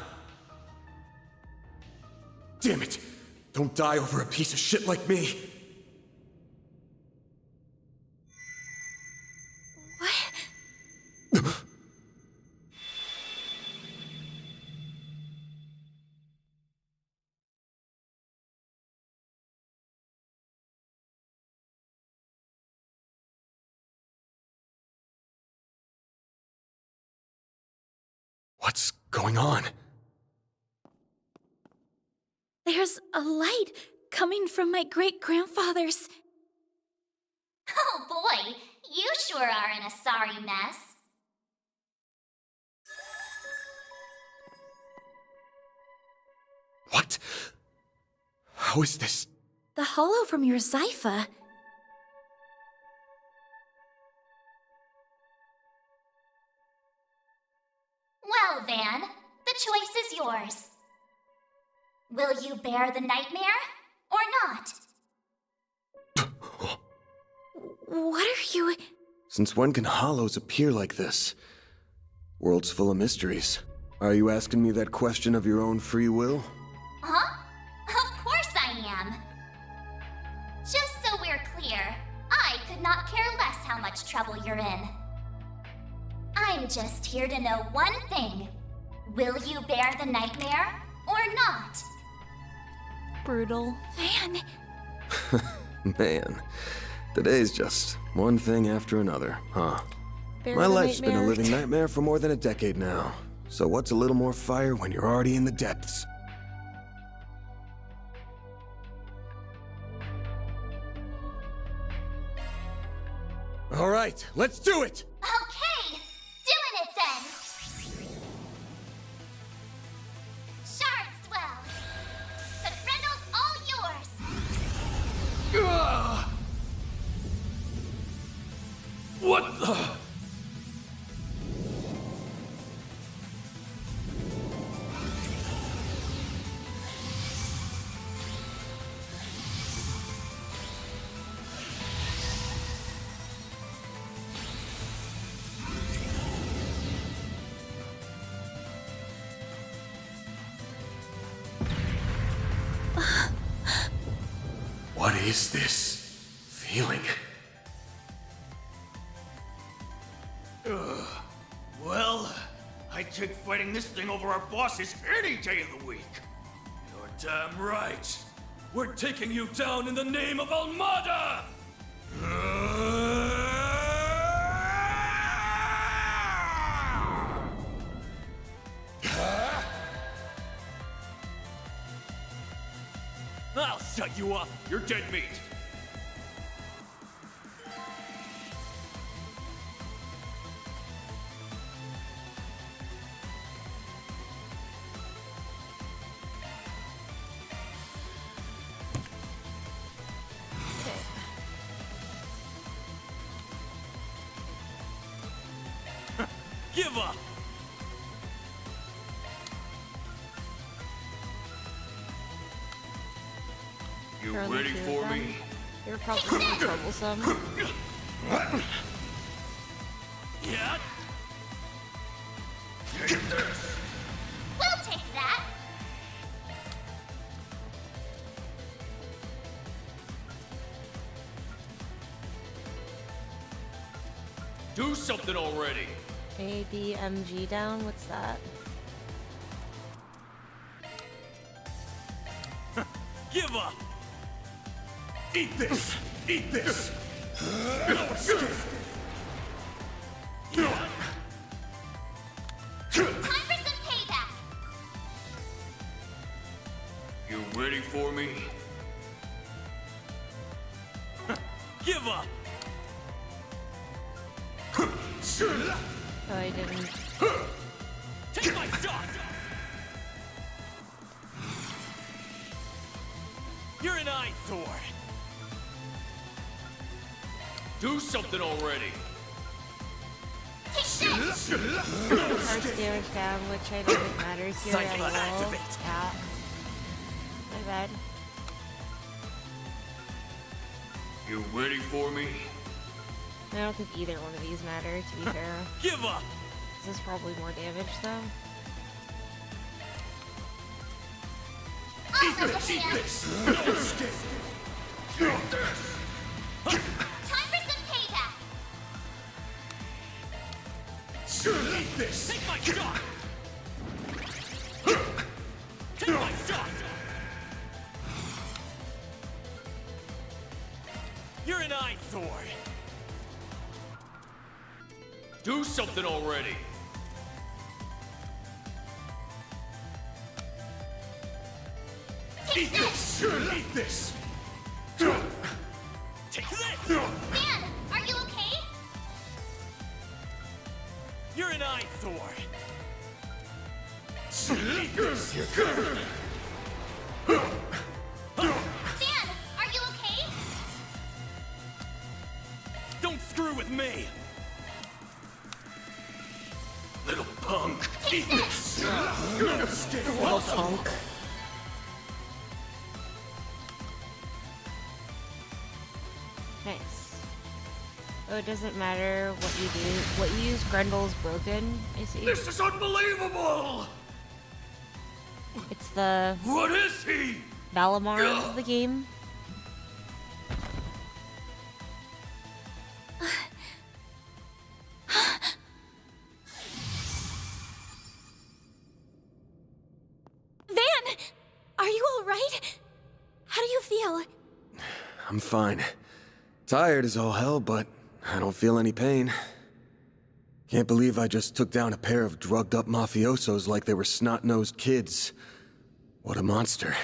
Damn it! Don't die over a piece of shit like me! What's going on? There's a light coming from my great-grandfather's. Oh boy, you sure are in a sorry mess. What? How is this? The hollow from your Zypha. Well, Van, the choice is yours. Will you bear the nightmare, or not? What are you... Since when can hollows appear like this? World's full of mysteries. Are you asking me that question of your own free will? Huh? Of course I am. Just so we're clear, I could not care less how much trouble you're in. I'm just here to know one thing. Will you bear the nightmare, or not? Brutal. Van! Man, today's just one thing after another, huh? Bear My the life's been a nightmare. living nightmare for more than a decade now. So what's a little more fire when you're already in the depths? All right, let's do it! Okay, doing it then! Shard swell! The Grendel's all yours! What the? What is this feeling? Well, I'd take fighting this thing over our bosses any day of the week. You're damn right. We're taking you down in the name of Almada! I'll shut you up. You're dead meat. Give up! You Throw the ready two of for them. me? You're probably really troublesome. Yeah? We'll take that! Do something already! ABMG down? What's that? Give up! Eat this! Eat this! Time for some payback! You ready for me? Give up! Oh, I didn't. Take my shot! You're an eyesore! Do something already! Take this! First damage down, which I don't think matters here at all. Yeah. My bad. You ready for me? I don't think either one of these matter, to be fair. Give up! This is probably more damage, though. Eat this! Eat this! Time for some payback! Eat this! Take my shot! Take my shot! You're an eyesore! Do something already! Eat this! Eat this! Take this! Dan, are you okay? You're an eyesore! Eat this! Dan, are you okay? Don't screw with me! Little punk! Eat this! Little punk. Nice. Oh, it doesn't matter what you do. What you use, Grendel's broken, I see. This is unbelievable! It's the... What is he? Valamar of the game. Van! Are you alright? How do you feel? I'm fine. Tired as all hell, but I don't feel any pain. Can't believe I just took down a pair of drugged-up mafiosos like they were snot-nosed kids. What a monster.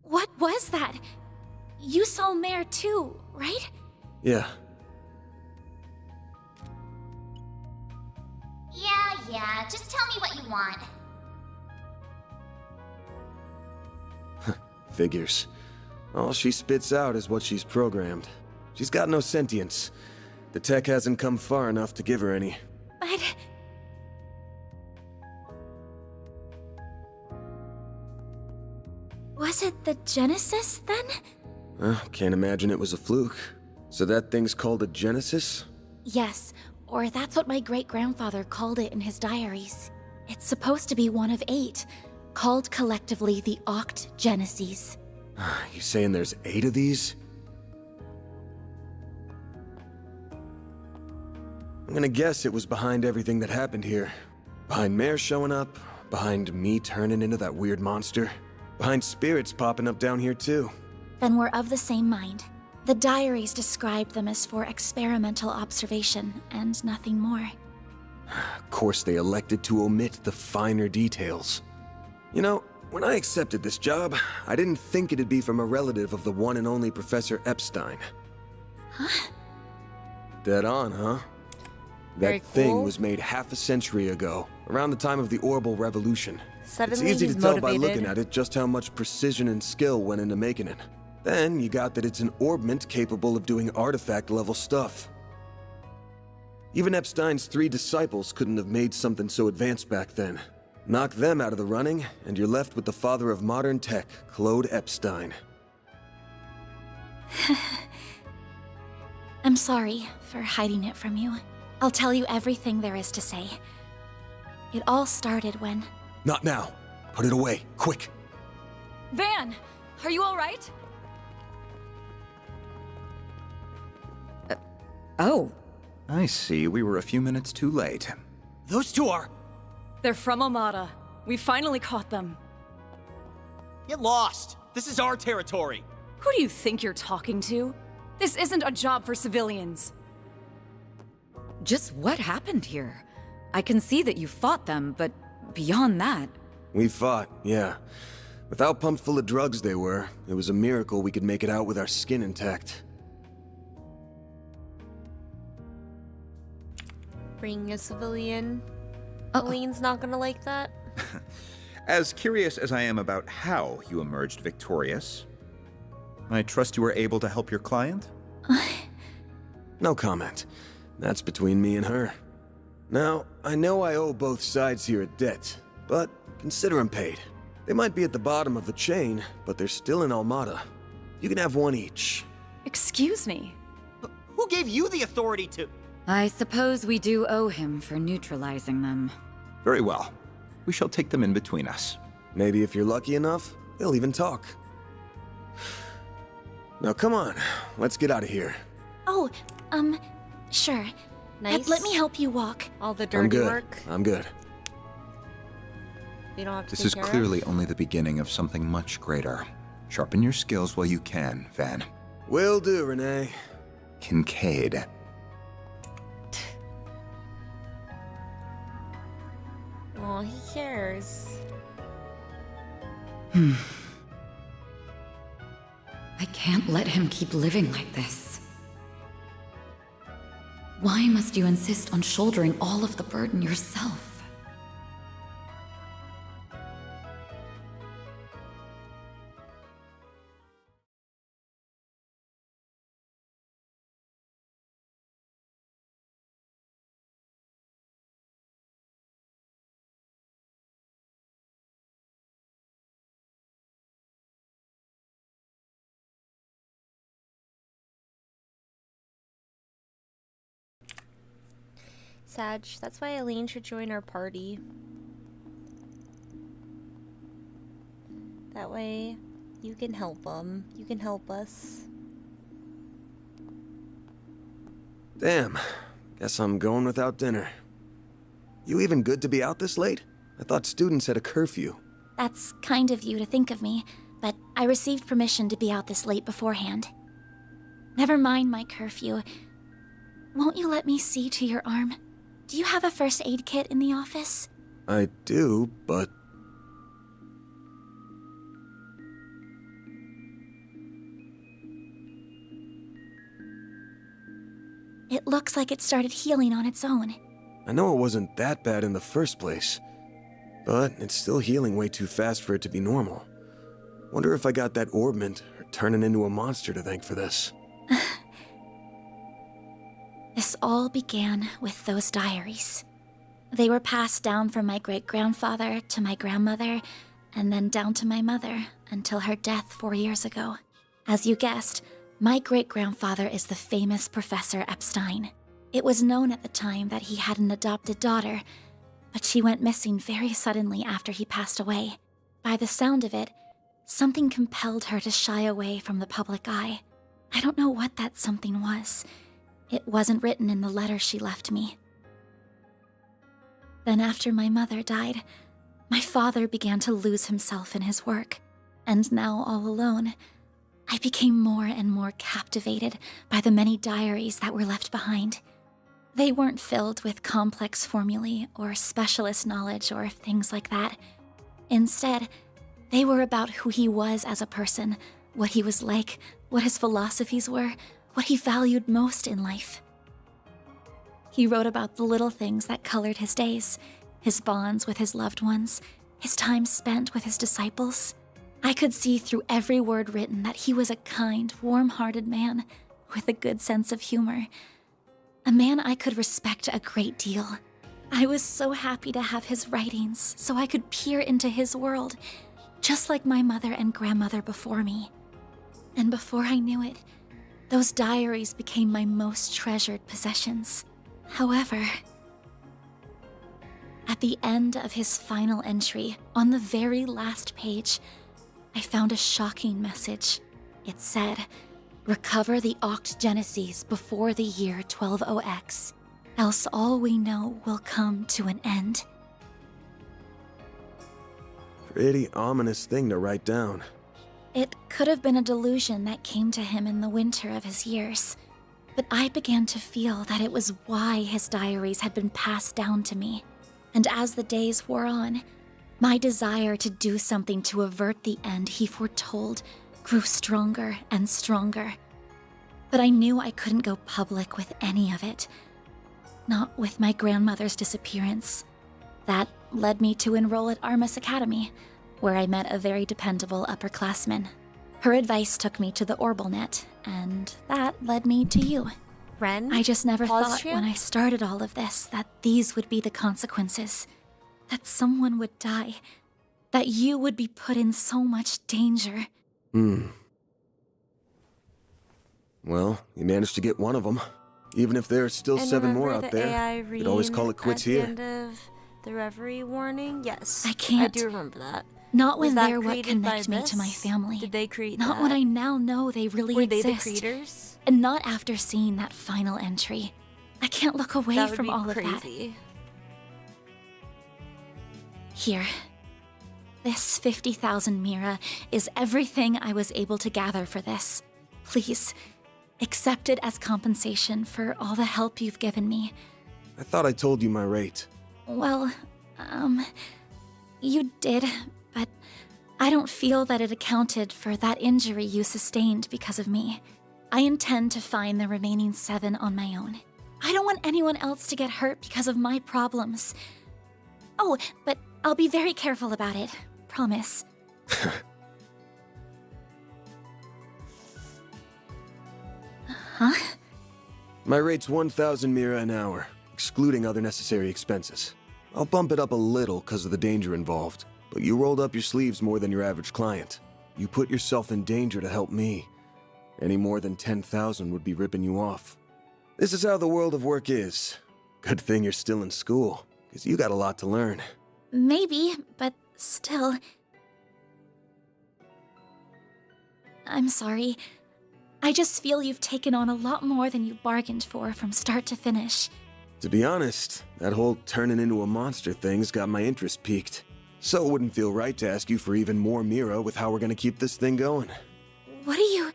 What was that? You saw Mare too, right? Yeah. Yeah, just tell me what you want. Figures. All she spits out is what she's programmed. She's got no sentience. The tech hasn't come far enough to give her any. But... was it the Genesis, then? Can't imagine it was a fluke. So that thing's called a Genesis? Yes, or that's what my great-grandfather called it in his diaries. It's supposed to be one of 8, called collectively the Oct Genesis. You saying there's 8 of these? I'm gonna guess it was behind everything that happened here. Behind Mare showing up, behind me turning into that weird monster, behind spirits popping up down here too. Then we're of the same mind. The diaries described them as for experimental observation, and nothing more. Of course they elected to omit the finer details. You know, when I accepted this job, I didn't think it'd be from a relative of the one and only Professor Epstein. Huh? Dead on, huh? Very That thing cool. was made half a century ago, around the time of the Orbital Revolution. Suddenly It's easy he's to tell by motivated. looking at it just how much precision and skill went into making it. Then you got that it's an orbment capable of doing artifact-level stuff. Even Epstein's 3 disciples couldn't have made something so advanced back then. Knock them out of the running, and you're left with the father of modern tech, Claude Epstein. I'm sorry for hiding it from you. I'll tell you everything there is to say. It all started when... Not now. Put it away, quick. Van, are you all right? I see we were a few minutes too late. Those two are... They're from Amada. We finally caught them. Get lost! This is our territory! Who do you think you're talking to? This isn't a job for civilians. Just what happened here? I can see that you fought them, but beyond that... We fought, yeah. With how pumped full of drugs they were, it was a miracle we could make it out with our skin intact. Bring a civilian. Aline's not gonna like that. As curious as I am about how you emerged victorious, I trust you were able to help your client? No comment. That's between me and her. Now, I know I owe both sides here a debt, but consider them paid. They might be at the bottom of the chain, but they're still in Almada. You can have one each. Excuse me? Who gave you the authority to... I suppose we do owe him for neutralizing them. Very well. We shall take them in between us. Maybe if you're lucky enough, they'll even talk. Now come on, let's get out of here. Oh, sure. Nice. Let me help you walk. All the I'm dirty good. work. I'm good. We don't have to This take is care clearly of. only the beginning of something much greater. Sharpen your skills while you can, Van. Will do, Renee. Kincaid. Oh, he cares. I can't let him keep living like this. Why must you insist on shouldering all of the burden yourself? Sag, that's why Aline should join our party. That way, you can help them. You can help us. Damn. Guess I'm going without dinner. You even good to be out this late? I thought students had a curfew. That's kind of you to think of me, but I received permission to be out this late beforehand. Never mind my curfew. Won't you let me see to your arm? Do you have a first aid kit in the office? I do, but... It looks like it started healing on its own. I know it wasn't that bad in the first place, but it's still healing way too fast for it to be normal. Wonder if I got that orbment or turning into a monster to thank for this. This all began with those diaries. They were passed down from my great-grandfather to my grandmother, and then down to my mother until her death 4 years ago. As you guessed, my great-grandfather is the famous Professor Epstein. It was known at the time that he had an adopted daughter, but she went missing very suddenly after he passed away. By the sound of it, something compelled her to shy away from the public eye. I don't know what that something was. It wasn't written in the letter she left me. Then after my mother died, my father began to lose himself in his work, and now all alone, I became more and more captivated by the many diaries that were left behind. They weren't filled with complex formulae or specialist knowledge or things like that. Instead, they were about who he was as a person, what he was like, what his philosophies were, what he valued most in life. He wrote about the little things that colored his days, his bonds with his loved ones, his time spent with his disciples. I could see through every word written that he was a kind, warm-hearted man with a good sense of humor. A man I could respect a great deal. I was so happy to have his writings so I could peer into his world, just like my mother and grandmother before me. And before I knew it, those diaries became my most treasured possessions. However, at the end of his final entry, on the very last page, I found a shocking message. It said, "Recover the Oct Genesis before the year 120X. else all we know will come to an end. Pretty ominous thing to write down. It could have been a delusion that came to him in the winter of his years, but I began to feel that it was why his diaries had been passed down to me. And as the days wore on, my desire to do something to avert the end he foretold grew stronger and stronger. But I knew I couldn't go public with any of it. Not with my grandmother's disappearance. That led me to enroll at Armus Academy, where I met a very dependable upperclassman. Her advice took me to the Orbalnet, and that led me to you. Ren? I just never Pause thought champ? when I started all of this that these would be the consequences. That someone would die. That you would be put in so much danger. Well, you managed to get one of them. Even if there are still And 7 more remember out the there, AI you could always call it quits at the here. end of the Reverie warning? Yes. I can't. I do remember that. Not Was when that they're what created by connect me to my this? family. Did they create Not that? when I now know they really Were they exist. the creators? And not after seeing that final entry. I can't look away That would from be all crazy. of that. Here. This 50,000 Mira is everything I was able to gather for this. Please, accept it as compensation for all the help you've given me. I thought I told you my rate. Well, you did, but I don't feel that it accounted for that injury you sustained because of me. I intend to find the remaining 7 on my own. I don't want anyone else to get hurt because of my problems. Oh, but I'll be very careful about it. Promise. Huh? My rate's 1,000 Mira an hour, excluding other necessary expenses. I'll bump it up a little because of the danger involved, but you rolled up your sleeves more than your average client. You put yourself in danger to help me. Any more than 10,000 would be ripping you off. This is how the world of work is. Good thing you're still in school, because you got a lot to learn. Maybe, but still. I'm sorry. I just feel you've taken on a lot more than you bargained for from start to finish. To be honest, that whole turning into a monster thing's got my interest piqued. So it wouldn't feel right to ask you for even more Mira with how we're gonna keep this thing going. What are you...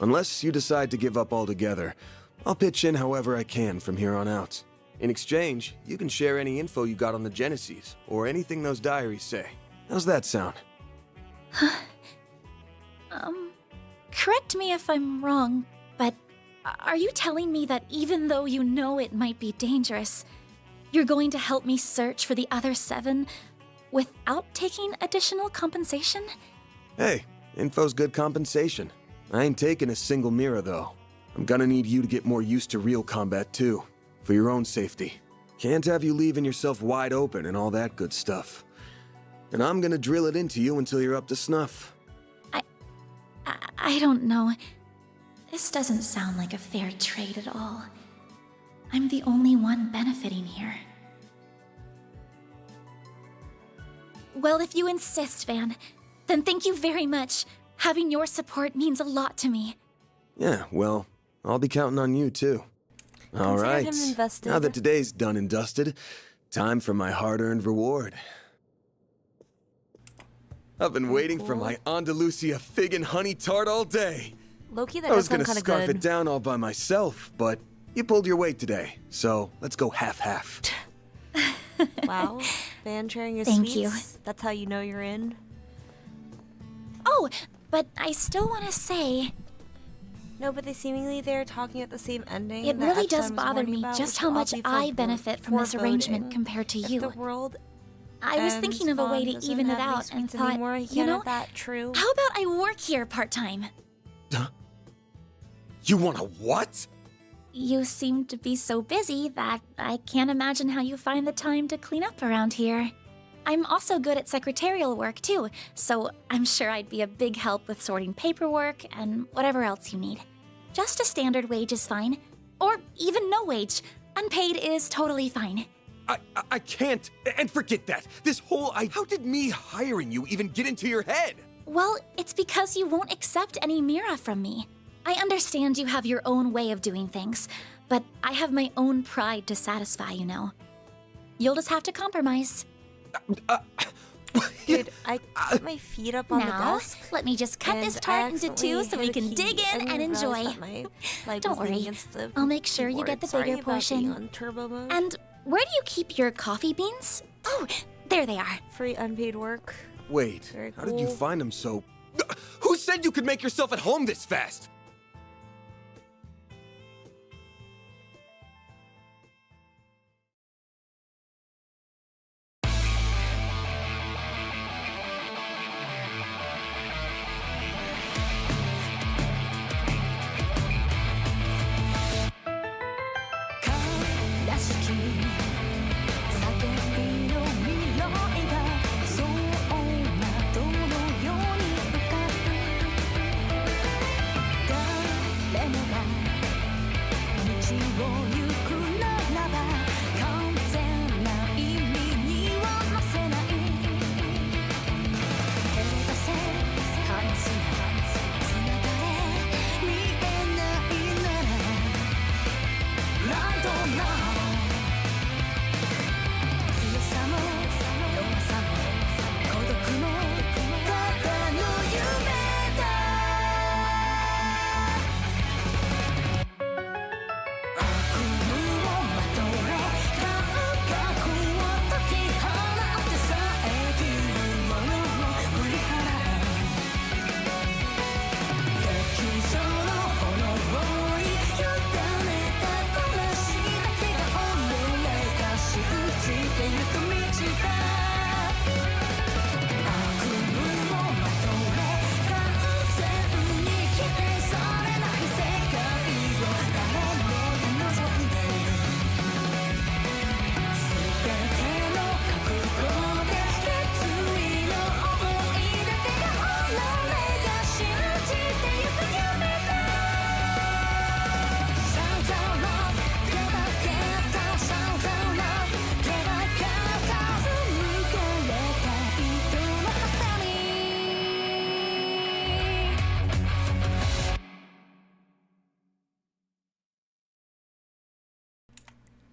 Unless you decide to give up altogether, I'll pitch in however I can from here on out. In exchange, you can share any info you got on the Genesis, or anything those diaries say. How's that sound? Correct me if I'm wrong, but are you telling me that even though you know it might be dangerous, you're going to help me search for the other 7 without taking additional compensation? Hey, info's good compensation. I ain't taking a single Mira, though. I'm gonna need you to get more used to real combat, too. For your own safety. Can't have you leaving yourself wide open and all that good stuff. And I'm gonna drill it into you until you're up to snuff. I don't know. This doesn't sound like a fair trade at all. I'm the only one benefiting here. Well, if you insist, Van, then thank you very much. Having your support means a lot to me. Yeah, well, I'll be counting on you, too. All right. him invested. Now that today's done and dusted, time for my hard-earned reward. I've been waiting for my Andalusia fig and honey tart all day. Low-key, that I does was sound gonna kind of scarf good. it down all by myself, but you pulled your weight today, so let's go half-half. Wow. Van sharing your Thank sweets? you. That's how you know you're in? Oh, but I still want to say... No, but they're talking at the same ending. It that really Epstein does was bother warning me about, just which how will all much be for I benefit from this arrangement foreboding. compared to If you. the world I was ends, thinking of a way Vaughn to doesn't even it have any out and sweets thought, anymore. He you can't know, have that true. how about I work here part-time? You want a what? You seem to be so busy that I can't imagine how you find the time to clean up around here. I'm also good at secretarial work too, so I'm sure I'd be a big help with sorting paperwork and whatever else you need. Just a standard wage is fine. Or even no wage. Unpaid is totally fine. I can't, and forget that. This whole how did me hiring you even get into your head? Well, it's because you won't accept any Mira from me. I understand you have your own way of doing things, But I have my own pride to satisfy, you know. You'll just have to compromise. Dude, I put my feet up on the Now, desk. let me just cut this tart into two so we can dig in and enjoy. Don't worry, I'll make sure you get the bigger portion. On turbo mode. And where do you keep your coffee beans? Oh, there they are. Free unpaid work. Wait, Very how did you cool. find them so... Who said you could make yourself at home this fast?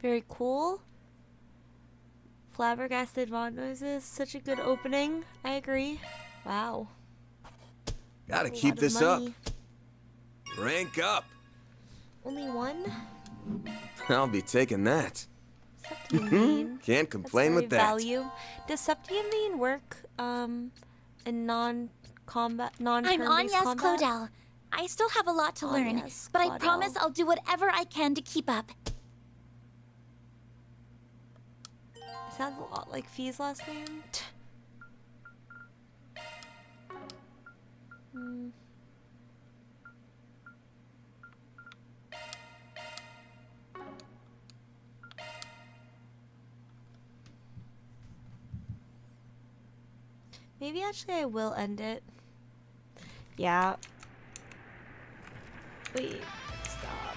Very cool. Flabbergasted Von noises. Such a good opening. I agree. Wow. Gotta That's a keep lot of this up. money. Rank up. Only one? I'll be taking that. Septium Vein. Can't complain That's with very that. value. Does Septium Vein work in non-combat, non-turn-based I'm Agnes combat? Clodell. I still have a lot to learn, Agnes but I Clodell. promise I'll do whatever I can to keep up. Sounds a lot like Fee's last name. Maybe actually I will end it. Yeah. Wait, stop.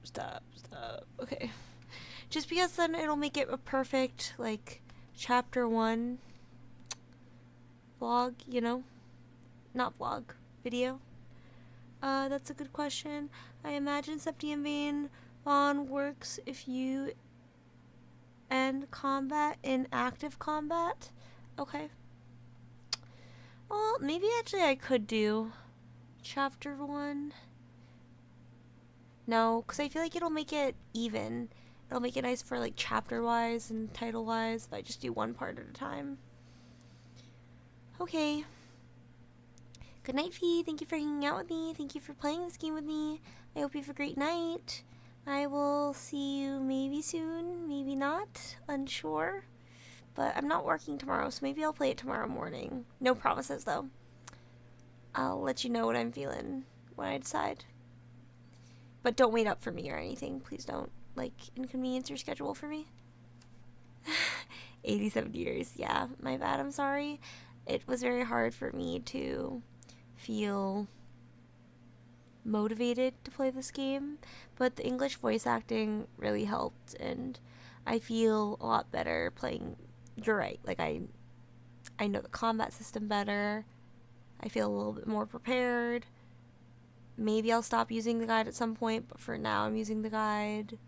Stop. Okay. Just because then it'll make it a perfect, like, chapter 1 vlog, you know? Not vlog, video. That's a good question. I imagine Septium Vein Vaughn works if you end combat in active combat. Okay. Well, maybe actually I could do chapter 1. No, because I feel like it'll make it even. It'll make it nice for like chapter-wise and title-wise if I just do one part at a time. Okay. Good night, Fee. Thank you for hanging out with me. Thank you for playing this game with me. I hope you have a great night. I will see you maybe soon, maybe not. Unsure. But I'm not working tomorrow, so maybe I'll play it tomorrow morning. No promises, though. I'll let you know what I'm feeling when I decide. But don't wait up for me or anything. Please don't, like, inconvenience your schedule for me. 87 years. Yeah, my bad. I'm sorry. It was very hard for me to feel motivated to play this game, but the English voice acting really helped, and I feel a lot better playing. You're right. Like, I know the combat system better. I feel a little bit more prepared. Maybe I'll stop using the guide at some point, but for now I'm using the guide.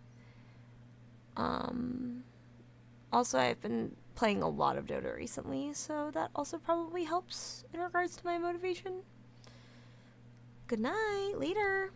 Also, I've been playing a lot of Dota recently, so that also probably helps in regards to my motivation. Good night, later.